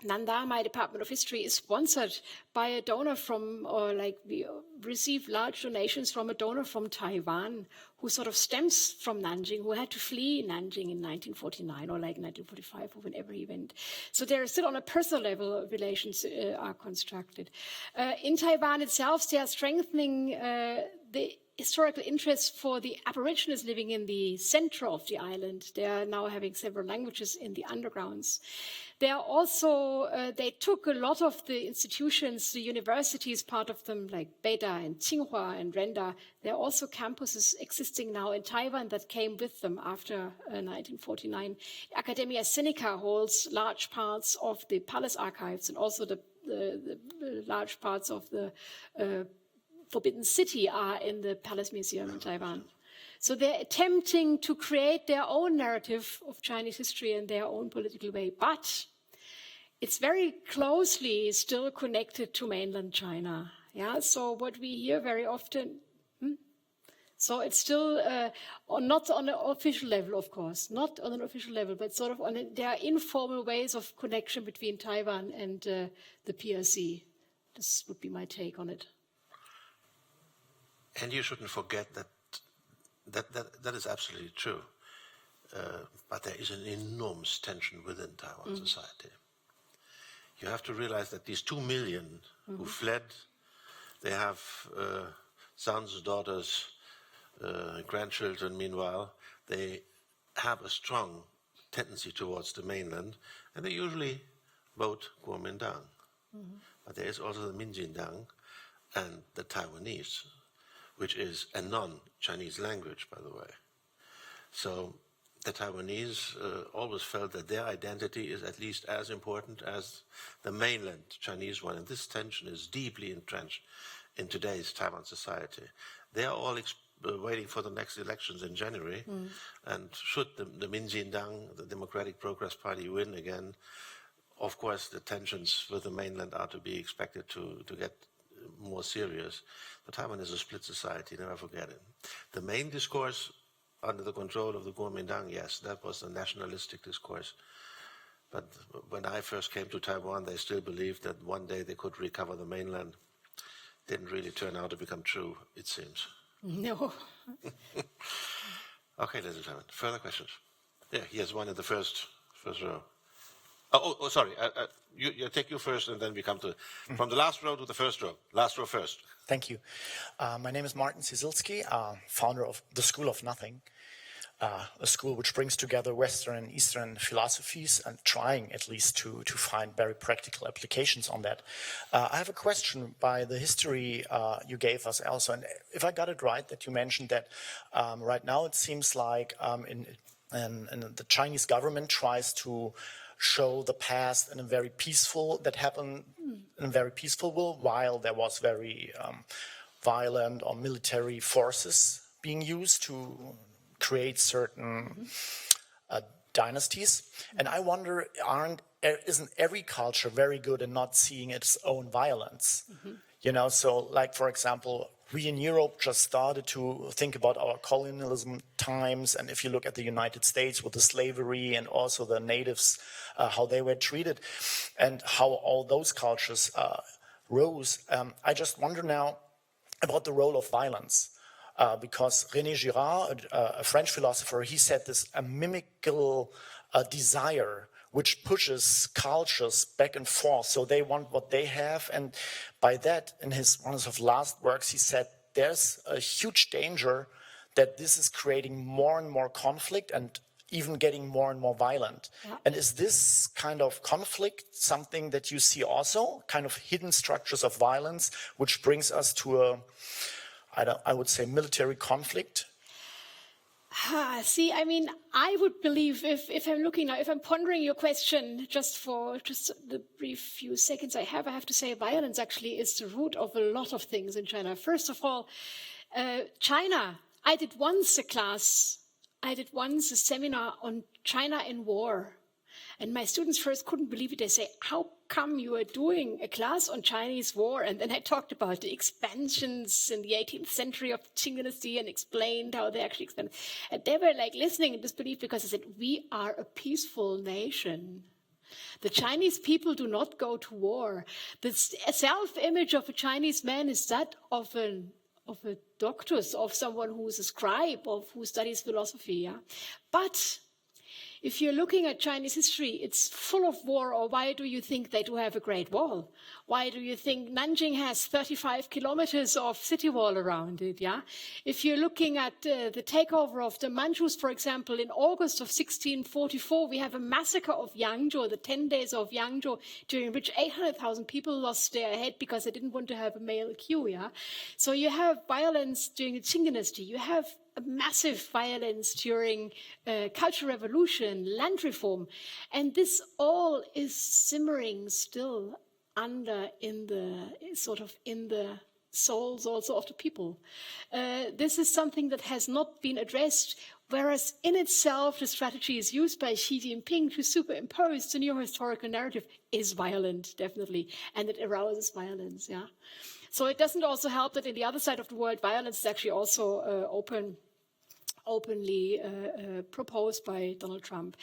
Nanda, my Department of History, is sponsored by a donor from, or like we receive large donations from a donor from Taiwan who sort of stems from Nanjing, who had to flee Nanjing in 1949 or like 1945 or whenever he went. So there are still on a personal level relations are constructed. In Taiwan itself, they are strengthening the historical interest for the Aborigines living in the center of the island. They are now having several languages in the undergrounds. They are also, they took a lot of the institutions, the universities, part of them like Beida and Tsinghua and Renda. There are also campuses existing now in Taiwan that came with them after 1949. Academia Sinica holds large parts of the palace archives and also the large parts of the Forbidden City are in the Palace Museum in Taiwan. So they're attempting to create their own narrative of Chinese history in their own political way, but it's very closely still connected to mainland China. Yeah, so what we hear very often, so it's still not on an official level, of course, not on an official level, but sort of there are informal ways of connection between Taiwan and the PRC. This would be my take on it. And you shouldn't forget that is absolutely true. But there is an enormous tension within Taiwan society. You have to realize that these 2 million who fled, they have sons, daughters, grandchildren. Meanwhile, they have a strong tendency towards the mainland, and they usually vote Kuomintang. But there is also the Minjindang and the Taiwanese, which is a non-Chinese language, by the way. So the Taiwanese always felt that their identity is at least as important as the mainland Chinese one, and this tension is deeply entrenched in today's Taiwan society. They are all waiting for the next elections in January, and should the Minjindang, the Democratic Progress Party, win again, of course the tensions with the mainland are to be expected to get more serious. But Taiwan is a split society, never forget it. The main discourse under the control of the Kuomintang, yes, that was the nationalistic discourse. But when I first came to Taiwan, they still believed that one day they could recover the mainland. Didn't really turn out to become true, it seems. No. Okay, ladies and gentlemen, further questions? Yeah, here's one in the first row. Sorry. You take you first, and then we come to from the last row to the first row. Last row first. Thank you. My name is Martin Cisilski, founder of the School of Nothing, a school which brings together Western and Eastern philosophies and trying at least to find very practical applications on that. I have a question by the history you gave us also. And if I got it right, that you mentioned that right now it seems like in the Chinese government tries to show the past in a very peaceful, that happened in a very peaceful way, while there was very violent or military forces being used to create certain dynasties. And I wonder, isn't every culture very good in not seeing its own violence? You know, so like, for example, we in Europe just started to think about our colonialism times. And if you look at the United States with the slavery and also the natives, how they were treated and how all those cultures rose, I just wonder now about the role of violence. Because René Girard, a French philosopher, he said this a mimical desire which pushes cultures back and forth. So they want what they have. And by that, in one of his last works, he said, there's a huge danger that this is creating more and more conflict and even getting more and more violent. Yeah. And is this kind of conflict something that you see also, kind of hidden structures of violence, which brings us to I would say, military conflict? See, I mean, I would believe if I'm looking now, if I'm pondering your question just the brief few seconds I have to say violence actually is the root of a lot of things in China. First of all, China, I did once a seminar on China in war. And my students first couldn't believe it. They say, how come you are doing a class on Chinese war? And then I talked about the expansions in the 18th century of the Qing dynasty and explained how they actually expanded. And they were like listening in disbelief because I said, we are a peaceful nation. The Chinese people do not go to war. The self-image of a Chinese man is that of a doctus, of someone who's a scribe, of who studies philosophy. Yeah? But if you're looking at Chinese history, it's full of war. Or why do you think they do have a Great Wall? Why do you think Nanjing has 35 kilometers of city wall around it? Yeah. If you're looking at the takeover of the Manchus, for example, in August of 1644, we have a massacre of Yangzhou, the 10 days of Yangzhou, during which 800,000 people lost their head because they didn't want to have a male queue. Yeah. So you have violence during the Qing dynasty. You have a massive violence during Cultural Revolution, land reform. And this all is simmering still under in the souls also of the people. This is something that has not been addressed, whereas in itself the strategy is used by Xi Jinping to superimpose the new historical narrative is violent, definitely, and it arouses violence. Yeah. So it doesn't also help that in the other side of the world, violence is actually also openly proposed by Donald Trump.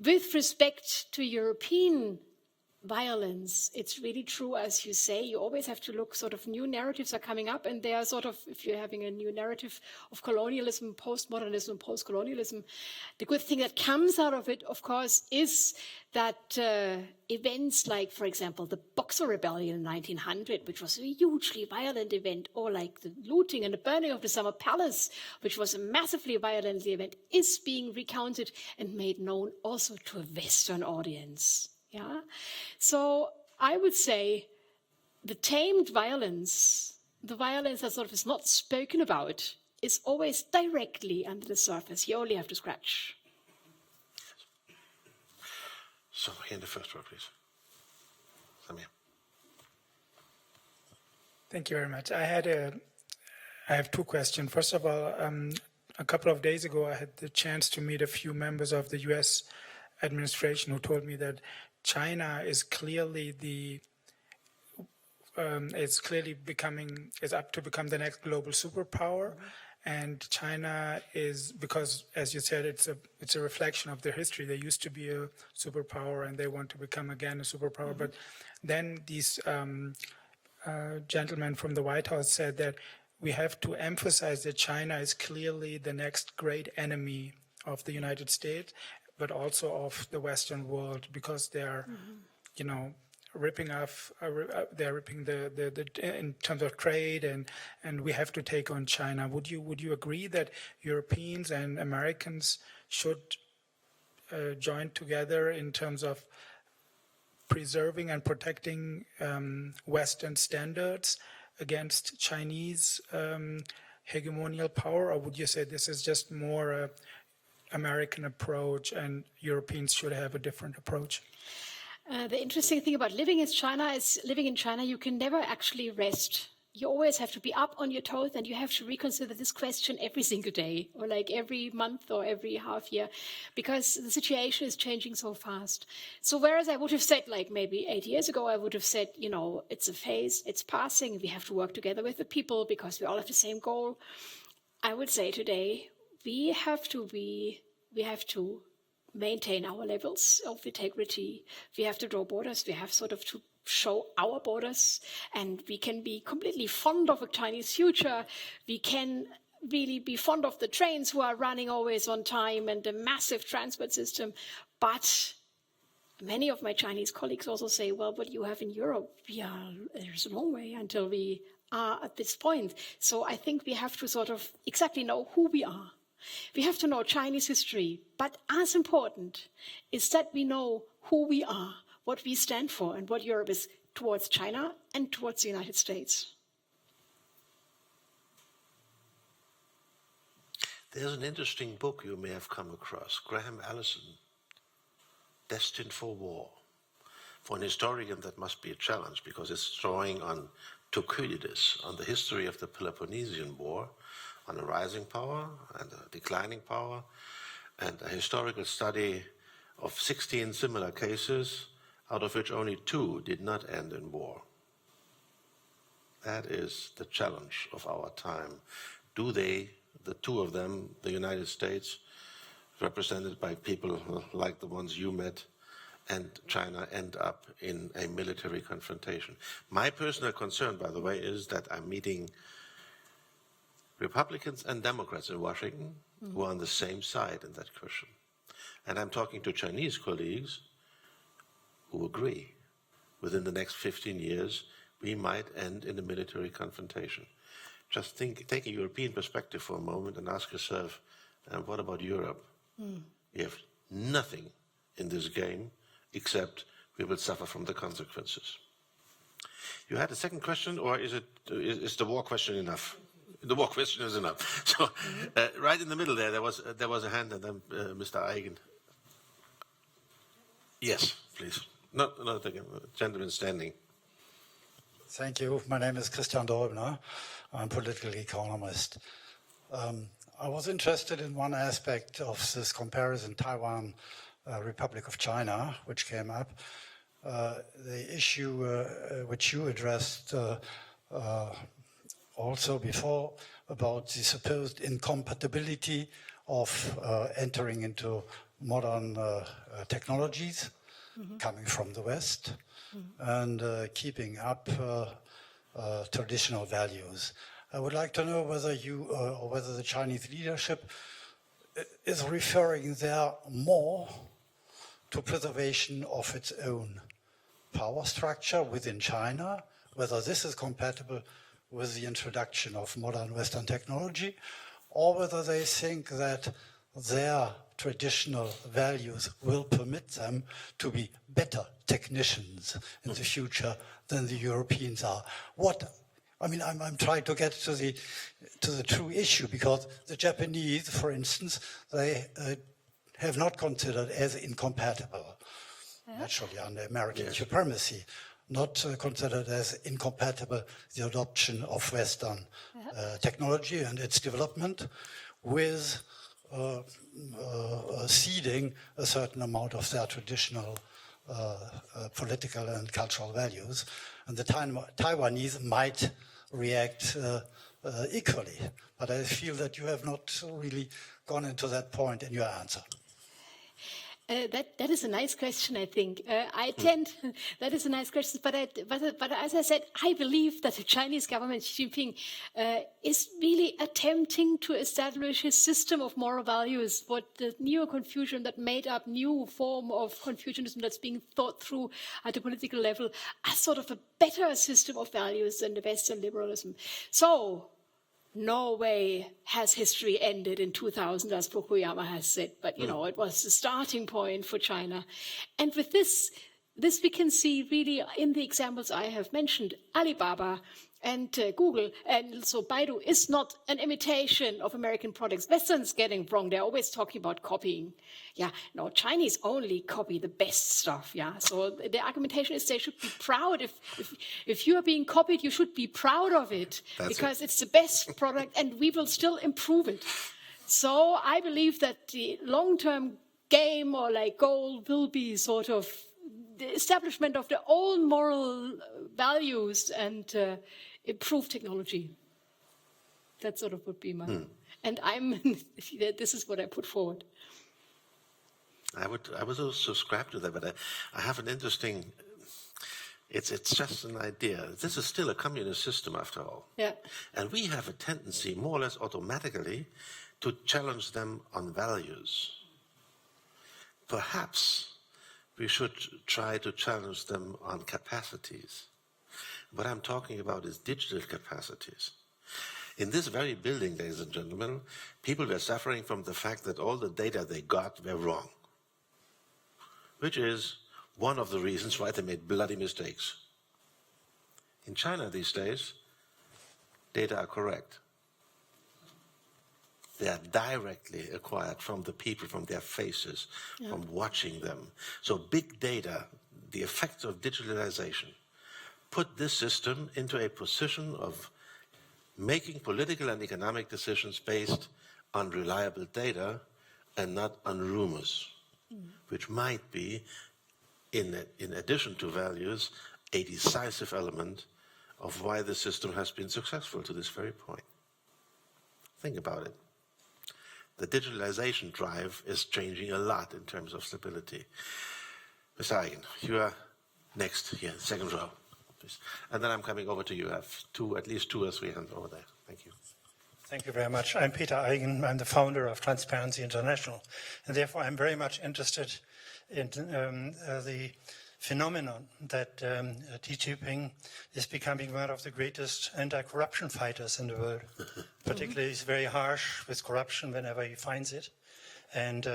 With respect to European violence, it's really true, as you say, you always have to look, sort of new narratives are coming up, and they are sort of, if you're having a new narrative of colonialism, postmodernism, postcolonialism, the good thing that comes out of it, of course, is that events like, for example, the Boxer Rebellion in 1900, which was a hugely violent event, or like the looting and the burning of the Summer Palace, which was a massively violent event, is being recounted and made known also to a Western audience. Yeah, so I would say the tamed violence, the violence that sort of is not spoken about, is always directly under the surface. You only have to scratch. So, here in the first row, please. Samir. Thank you very much. I have two questions. First of all, a couple of days ago, I had the chance to meet a few members of the U.S. administration who told me that China is clearly is up to become the next global superpower, and China is, because as you said, it's a reflection of their history. They used to be a superpower, and they want to become again a superpower. But then these gentlemen from the White House said that we have to emphasize that China is clearly the next great enemy of the United States, but also of the Western world, because they're, you know, ripping off. They're ripping the in terms of trade, and we have to take on China. Would you agree that Europeans and Americans should join together in terms of preserving and protecting Western standards against Chinese hegemonial power, or would you say this is just more a American approach and Europeans should have a different approach? The interesting thing about living in China, you can never actually rest. You always have to be up on your toes, and you have to reconsider this question every single day, or like every month or every half year, because the situation is changing so fast. So whereas I would have said, like maybe 8 years ago, I would have said, you know, it's a phase, it's passing, we have to work together with the people because we all have the same goal. I would say today, we have to maintain our levels of integrity. We have to draw borders. We have sort of to show our borders, and we can be completely fond of a Chinese future. We can really be fond of the trains who are running always on time and the massive transport system. But many of my Chinese colleagues also say, well, what you have in Europe, there's a long way until we are at this point. So I think we have to sort of exactly know who we are. We have to know Chinese history, but as important is that we know who we are, what we stand for, and what Europe is towards China and towards the United States. There's an interesting book you may have come across, Graham Allison, Destined for War. For an historian, that must be a challenge, because it's drawing on Thucydides, on the history of the Peloponnesian War, on a rising power and a declining power, and a historical study of 16 similar cases, out of which only 2 did not end in war. That is the challenge of our time. Do they, the 2 of them, the United States, represented by people like the ones you met, and China, end up in a military confrontation? My personal concern, by the way, is that I'm meeting Republicans and Democrats in Washington who are on the same side in that question. And I'm talking to Chinese colleagues who agree. Within the next 15 years, we might end in a military confrontation. Just take a European perspective for a moment and ask yourself, what about Europe? You have nothing in this game except we will suffer from the consequences. You had a second question, or is the war question enough? The war question is enough. So, right in the middle there was a hand, and then Mr. Eigen. Yes, please. No, again, gentleman standing. Thank you. My name is Christian Dolbner. I'm a political economist. I was interested in one aspect of this comparison, Taiwan, Republic of China, which came up. The issue which you addressed also before, about the supposed incompatibility of entering into modern technologies coming from the West and keeping up traditional values. I would like to know whether you or whether the Chinese leadership is referring there more to preservation of its own power structure within China, whether this is compatible with the introduction of modern Western technology, or whether they think that their traditional values will permit them to be better technicians in the future than the Europeans are. I'm trying to get to the true issue, because the Japanese, for instance, they have not considered as incompatible, naturally under American supremacy, not considered as incompatible the adoption of Western technology and its development with ceding a certain amount of their traditional political and cultural values. And the Taiwanese might react equally. But I feel that you have not really gone into that point in your answer. That is a nice question, I think. That is a nice question, but as I said, I believe that the Chinese government, Xi Jinping, is really attempting to establish a system of moral values, what the neo-Confucian, that made up new form of Confucianism that's being thought through at the political level, as sort of a better system of values than the Western liberalism. So, no way has history ended in 2000, as Fukuyama has said, but it was the starting point for China. And with this we can see really in the examples I have mentioned, Alibaba and Google, and so Baidu is not an imitation of American products. Western's getting wrong. They're always talking about copying. Yeah, no, Chinese only copy the best stuff. Yeah, so the argumentation is they should be proud. If you are being copied, you should be proud of it because it's the best product, and we will still improve it. So I believe that the long-term game or goal will be sort of the establishment of their own moral values and improve technology. That sort of would be my, and this is what I put forward. I would also subscribe to that, but I have an interesting, it's just an idea. This is still a communist system after all. Yeah. And we have a tendency, more or less automatically, to challenge them on values. Perhaps we should try to challenge them on capacities. What I'm talking about is digital capacities. In this very building, ladies and gentlemen, people were suffering from the fact that all the data they got were wrong, which is one of the reasons why they made bloody mistakes. In China these days, data are correct. They are directly acquired from the people, from their faces, from watching them. So big data, the effects of digitalization, put this system into a position of making political and economic decisions based on reliable data and not on rumors, which might be, in addition to values, a decisive element of why the system has been successful to this very point. Think about it. The digitalization drive is changing a lot in terms of stability. Mr. Eigen, you are next here, second row. And then I'm coming over to you. I have at least 2 or 3 hands over there. Thank you. Thank you very much. I'm Peter Eigen. I'm the founder of Transparency International. And therefore, I'm very much interested in the phenomenon that Xi Jinping is becoming one of the greatest anti-corruption fighters in the world. Particularly, he's very harsh with corruption whenever he finds it. And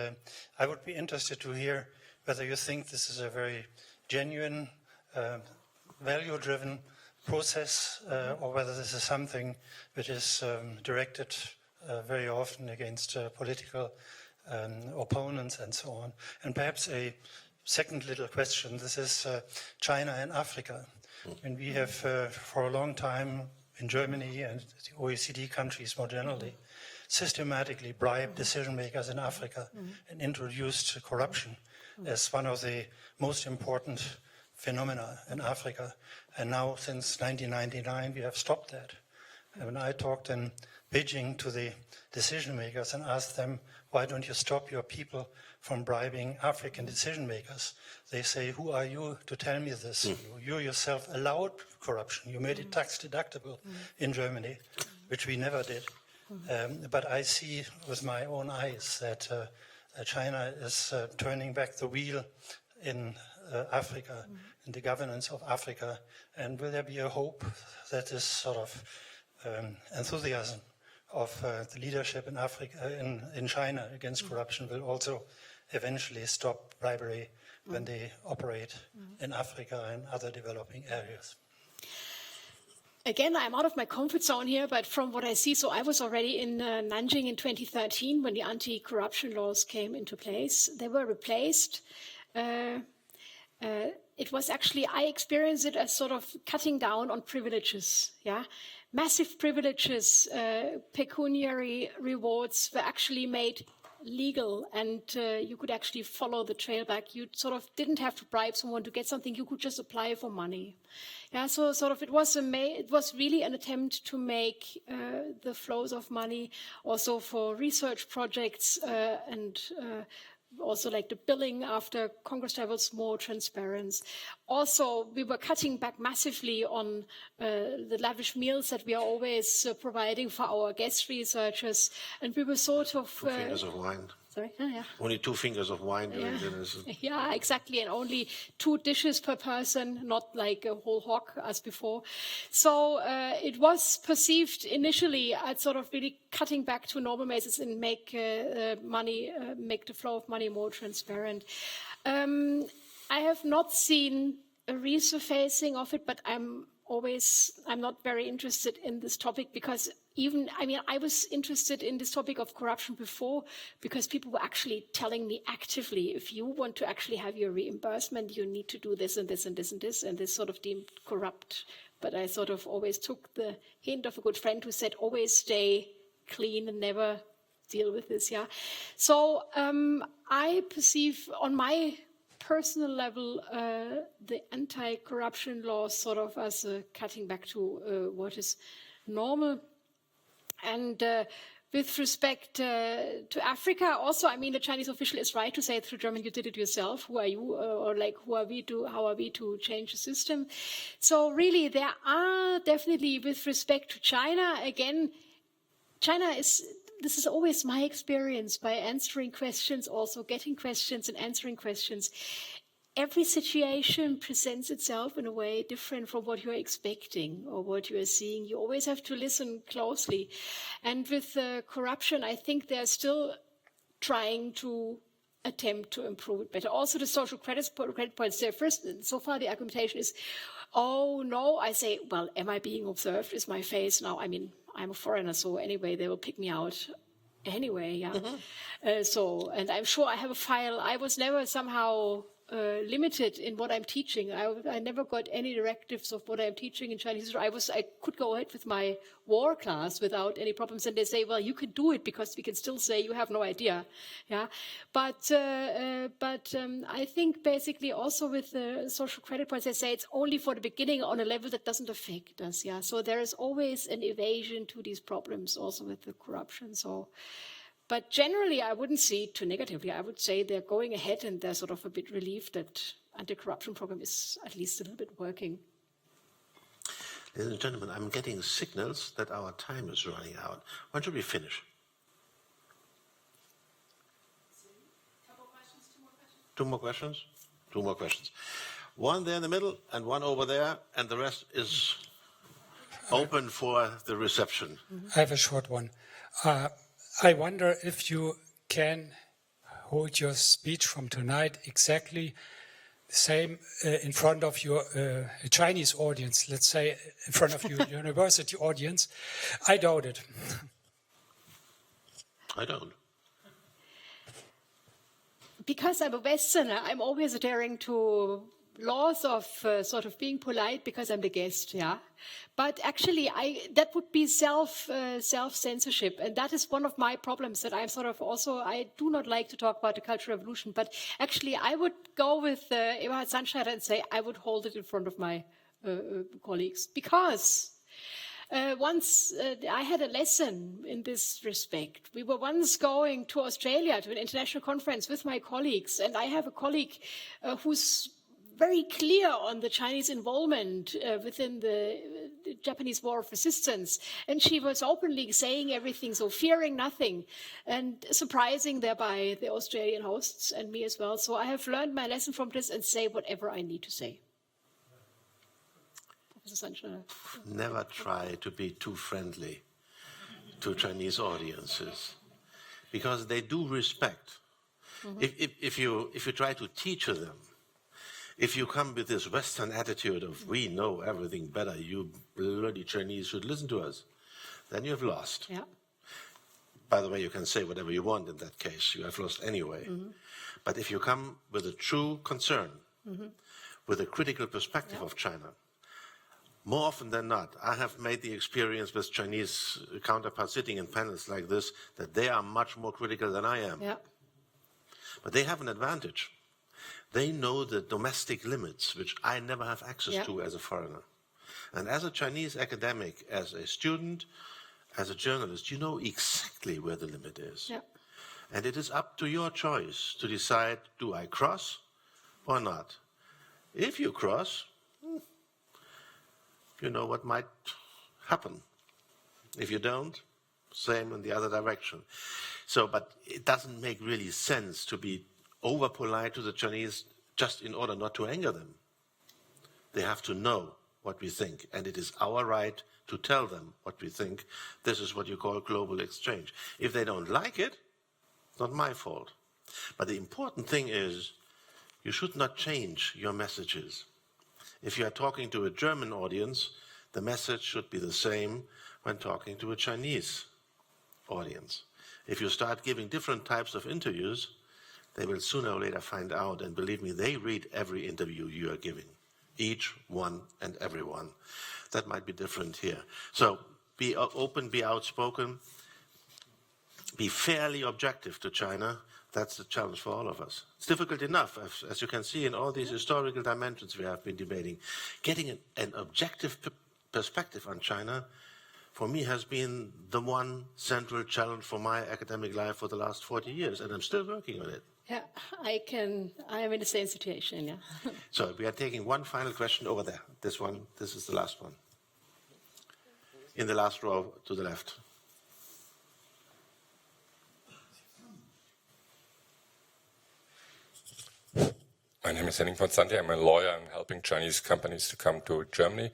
I would be interested to hear whether you think this is a very genuine, value-driven process, or whether this is something which is directed very often against political opponents and so on. And perhaps a second little question, this is China and Africa. And we have for a long time in Germany and the OECD countries more generally systematically bribed decision makers in Africa and introduced corruption as one of the most important phenomena in Africa. And now, since 1999, we have stopped that. And when I talked in Beijing to the decision makers and asked them, why don't you stop your people from bribing African decision makers? They say, who are you to tell me this? You yourself allowed corruption. You made it tax deductible in Germany, which we never did. But I see with my own eyes that China is turning back the wheel in Africa, in the governance of Africa. And will there be a hope that this sort of enthusiasm of the leadership in Africa, in China against corruption will also eventually stop bribery when they operate in Africa and other developing areas? Again, I'm out of my comfort zone here, but from what I see, so I was already in Nanjing in 2013 when the anti-corruption laws came into place. They were replaced. It was actually, I experienced it as sort of cutting down on privileges, yeah? Massive privileges, pecuniary rewards were actually made legal, and you could actually follow the trail back. You sort of didn't have to bribe someone to get something. You could just apply for money. Yeah, so sort of it was really an attempt to make the flows of money also for research projects and also like the billing after Congress travels, more transparent. Also, we were cutting back massively on the lavish meals that we are always providing for our guest researchers. And we were sort of... 2 fingers of wine. Sorry? Yeah. Only 2 fingers of wine during dinners. Yeah, exactly. And only 2 dishes per person, not like a whole hog as before. So it was perceived initially as sort of really cutting back to normal measures and make make the flow of money more transparent. I have not seen a resurfacing of it, but I'm not very interested in this topic because I was interested in this topic of corruption before because people were actually telling me actively, if you want to actually have your reimbursement, you need to do this and this and this and this, and this sort of deemed corrupt. But I sort of always took the hint of a good friend who said, always stay clean and never deal with this. Yeah. So I perceive on my personal level, the anti-corruption laws sort of as cutting back to what is normal. And with respect to Africa, also, the Chinese official is right to say through German, you did it yourself. Who are you? Or like, how are we to change the system? So really, there are definitely, with respect to China, again, this is always my experience by answering questions, also getting questions and answering questions. Every situation presents itself in a way different from what you're expecting or what you are seeing. You always have to listen closely. And with corruption, I think they're still trying to attempt to improve it better. Also, the social credit points there. First, so far the argumentation is, oh, no. I say, well, am I being observed? Is my face now? I'm a foreigner, so anyway, they will pick me out anyway, yeah. And I'm sure I have a file. I was never somehow limited in what I'm teaching. I never got any directives of what I'm teaching in Chinese history. I could go ahead with my war class without any problems. And they say, well, you can do it because we can still say you have no idea. Yeah. But I think basically also with the social credit points, they say it's only for the beginning on a level that doesn't affect us. Yeah. So there is always an evasion to these problems also with the corruption. But generally, I wouldn't see it too negatively. I would say they're going ahead and they're sort of a bit relieved that anti-corruption program is at least a little bit working. Ladies and gentlemen, I'm getting signals that our time is running out. When should we finish? Two more questions? 2 more questions. One there in the middle and one over there, and the rest is open for the reception. I have a short one. I wonder if you can hold your speech from tonight exactly the same in front of your Chinese audience, let's say in front of your university audience. I doubt it. I don't. Because I'm a Westerner, I'm always adhering to laws of sort of being polite because I'm the guest, yeah. But actually, that would be self-censorship, and that is one of my problems. That I'm sort of also I do not like to talk about the Cultural Revolution, but actually, I would go with Eberhard Sandschneider and say I would hold it in front of my colleagues because. Once I had a lesson in this respect. We were once going to Australia to an international conference with my colleagues, and I have a colleague who's very clear on the Chinese involvement within the Japanese War of Resistance. And she was openly saying everything, so fearing nothing, and surprising thereby the Australian hosts and me as well. So I have learned my lesson from this and say whatever I need to say. Never try to be too friendly to Chinese audiences, because they do respect. If you try to teach them, if you come with this Western attitude of we know everything better, you bloody Chinese should listen to us, then you have lost. Yeah. By the way, you can say whatever you want in that case. You have lost anyway. But if you come with a true concern, with a critical perspective of China, more often than not, I have made the experience with Chinese counterparts sitting in panels like this, that they are much more critical than I am. Yeah. But they have an advantage. They know the domestic limits, which I never have access to as a foreigner. And as a Chinese academic, as a student, as a journalist, you know exactly where the limit is. Yeah. And it is up to your choice to decide, do I cross or not? If you cross, you know what might happen. If you don't, same in the other direction. So, but it doesn't make really sense to be over polite to the Chinese just in order not to anger them. They have to know what we think, and it is our right to tell them what we think. This is what you call global exchange. If they don't like it, it's not my fault. But the important thing is, you should not change your messages. If you are talking to a German audience, the message should be the same when talking to a Chinese audience. If you start giving different types of interviews, they will sooner or later find out, and believe me, they read every interview you are giving, each one and every one. That might be different here. So be open, be outspoken, be fairly objective to China. That's the challenge for all of us. It's difficult enough, as you can see in all these historical dimensions we have been debating. Getting an objective perspective on China, for me, has been the one central challenge for my academic life for the last 40 years, and I'm still working on it. Yeah, I am in the same situation, yeah. So we are taking one final question over there. This one, this is the last one. In the last row to the left. My name is Henning von Santi. I'm a lawyer. I'm helping Chinese companies to come to Germany.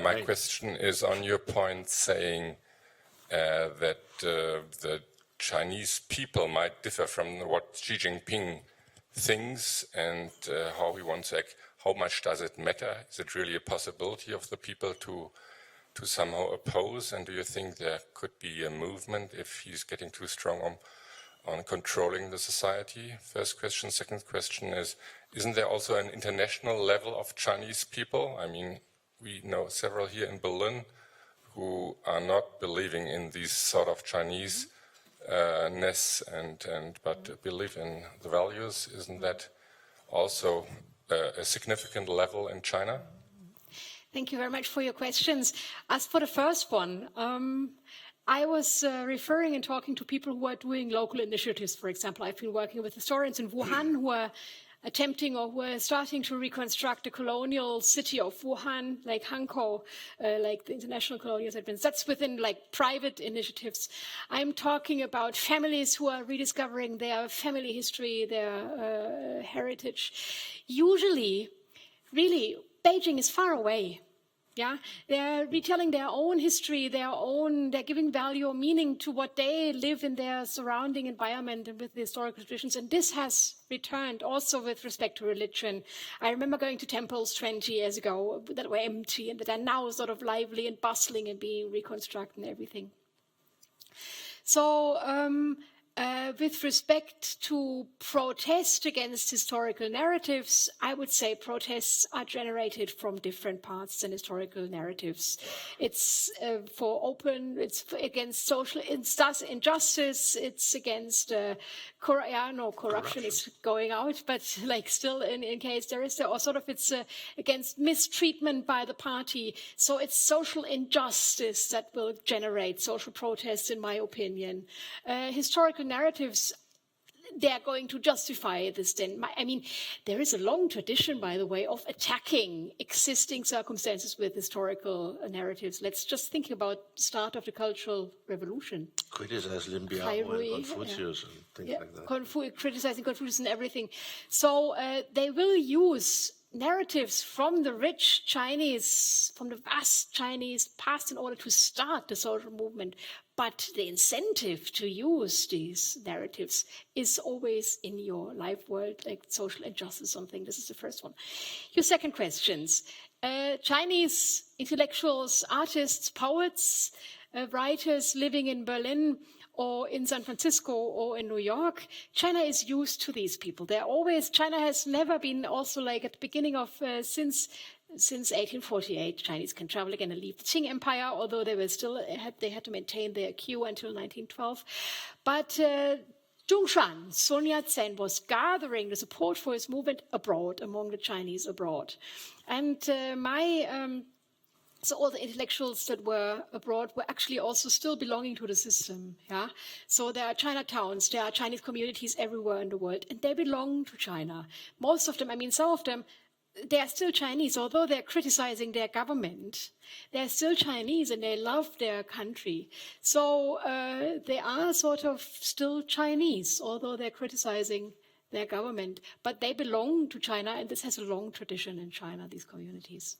My question is on your point saying that the Chinese people might differ from what Xi Jinping thinks and how he wants to act. How much does it matter? Is it really a possibility of the people to somehow oppose? And do you think there could be a movement if he's getting too strong on controlling the society? First question. Second question is, isn't there also an international level of Chinese people? I mean, we know several here in Berlin who are not believing in these sort of Chinese ness but believe in the values. Isn't that also a significant level in China? Thank you very much for your questions. As for the first one, I was referring and talking to people who are doing local initiatives. For example, I've been working with historians in Wuhan who are attempting or were starting to reconstruct the colonial city of Wuhan, like Hankou, like the international colonial settlements. That's within like private initiatives. I'm talking about families who are rediscovering their family history, their heritage. Usually, really, Beijing is far away. Yeah, they're retelling their own history, they're giving value or meaning to what they live in their surrounding environment and with the historical traditions. And this has returned also with respect to religion. I remember going to temples 20 years ago that were empty and that are now sort of lively and bustling and being reconstructed and everything. So, with respect to protest against historical narratives, I would say protests are generated from different parts than historical narratives. It's it's against social injustice, it's against corruption is going out, but like still in case there is, or sort of it's against mistreatment by the party. So it's social injustice that will generate social protests, in my opinion. Historical narratives, they are going to justify this then. I mean, there is a long tradition, by the way, of attacking existing circumstances with historical narratives. Let's just think about the start of the Cultural Revolution. Criticize Lin Biao and Confucius and things like that. Criticizing Confucius and everything. So they will use narratives from the rich Chinese, from the vast Chinese past in order to start the social movement. But the incentive to use these narratives is always in your life world, like social injustice, something. This is the first one. Your second questions. Chinese intellectuals, artists, poets, writers living in Berlin or in San Francisco or in New York, China is used to these people. China has never been also like at the beginning of, since 1848, Chinese can travel again and leave the Qing Empire, although they had to maintain their queue until 1912. But Zhongshan, Sun Yat-sen, was gathering the support for his movement abroad, among the Chinese abroad. And my So all the intellectuals that were abroad were actually also still belonging to the system. Yeah. So there are Chinatowns, there are Chinese communities everywhere in the world, and they belong to China. Most of them, I mean, some of them, they are still Chinese, although they're criticizing their government. They're still Chinese and they love their country. So they are sort of still Chinese, although they're criticizing their government. But they belong to China, and this has a long tradition in China, these communities.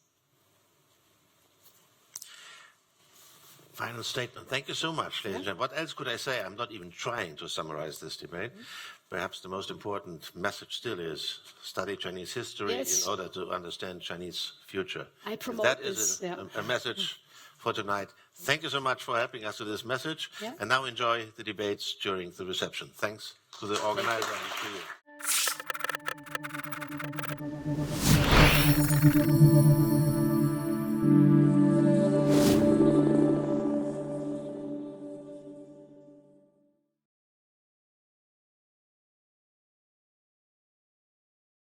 Final statement. Thank you so much, ladies and gentlemen. What else could I say? I'm not even trying to summarize this debate. Perhaps the most important message still is study Chinese history in order to understand Chinese future. I promote that this. That is a message for tonight. Thank you so much for helping us with this message. Yeah. And now enjoy the debates during the reception. Thanks to the organizer and to you.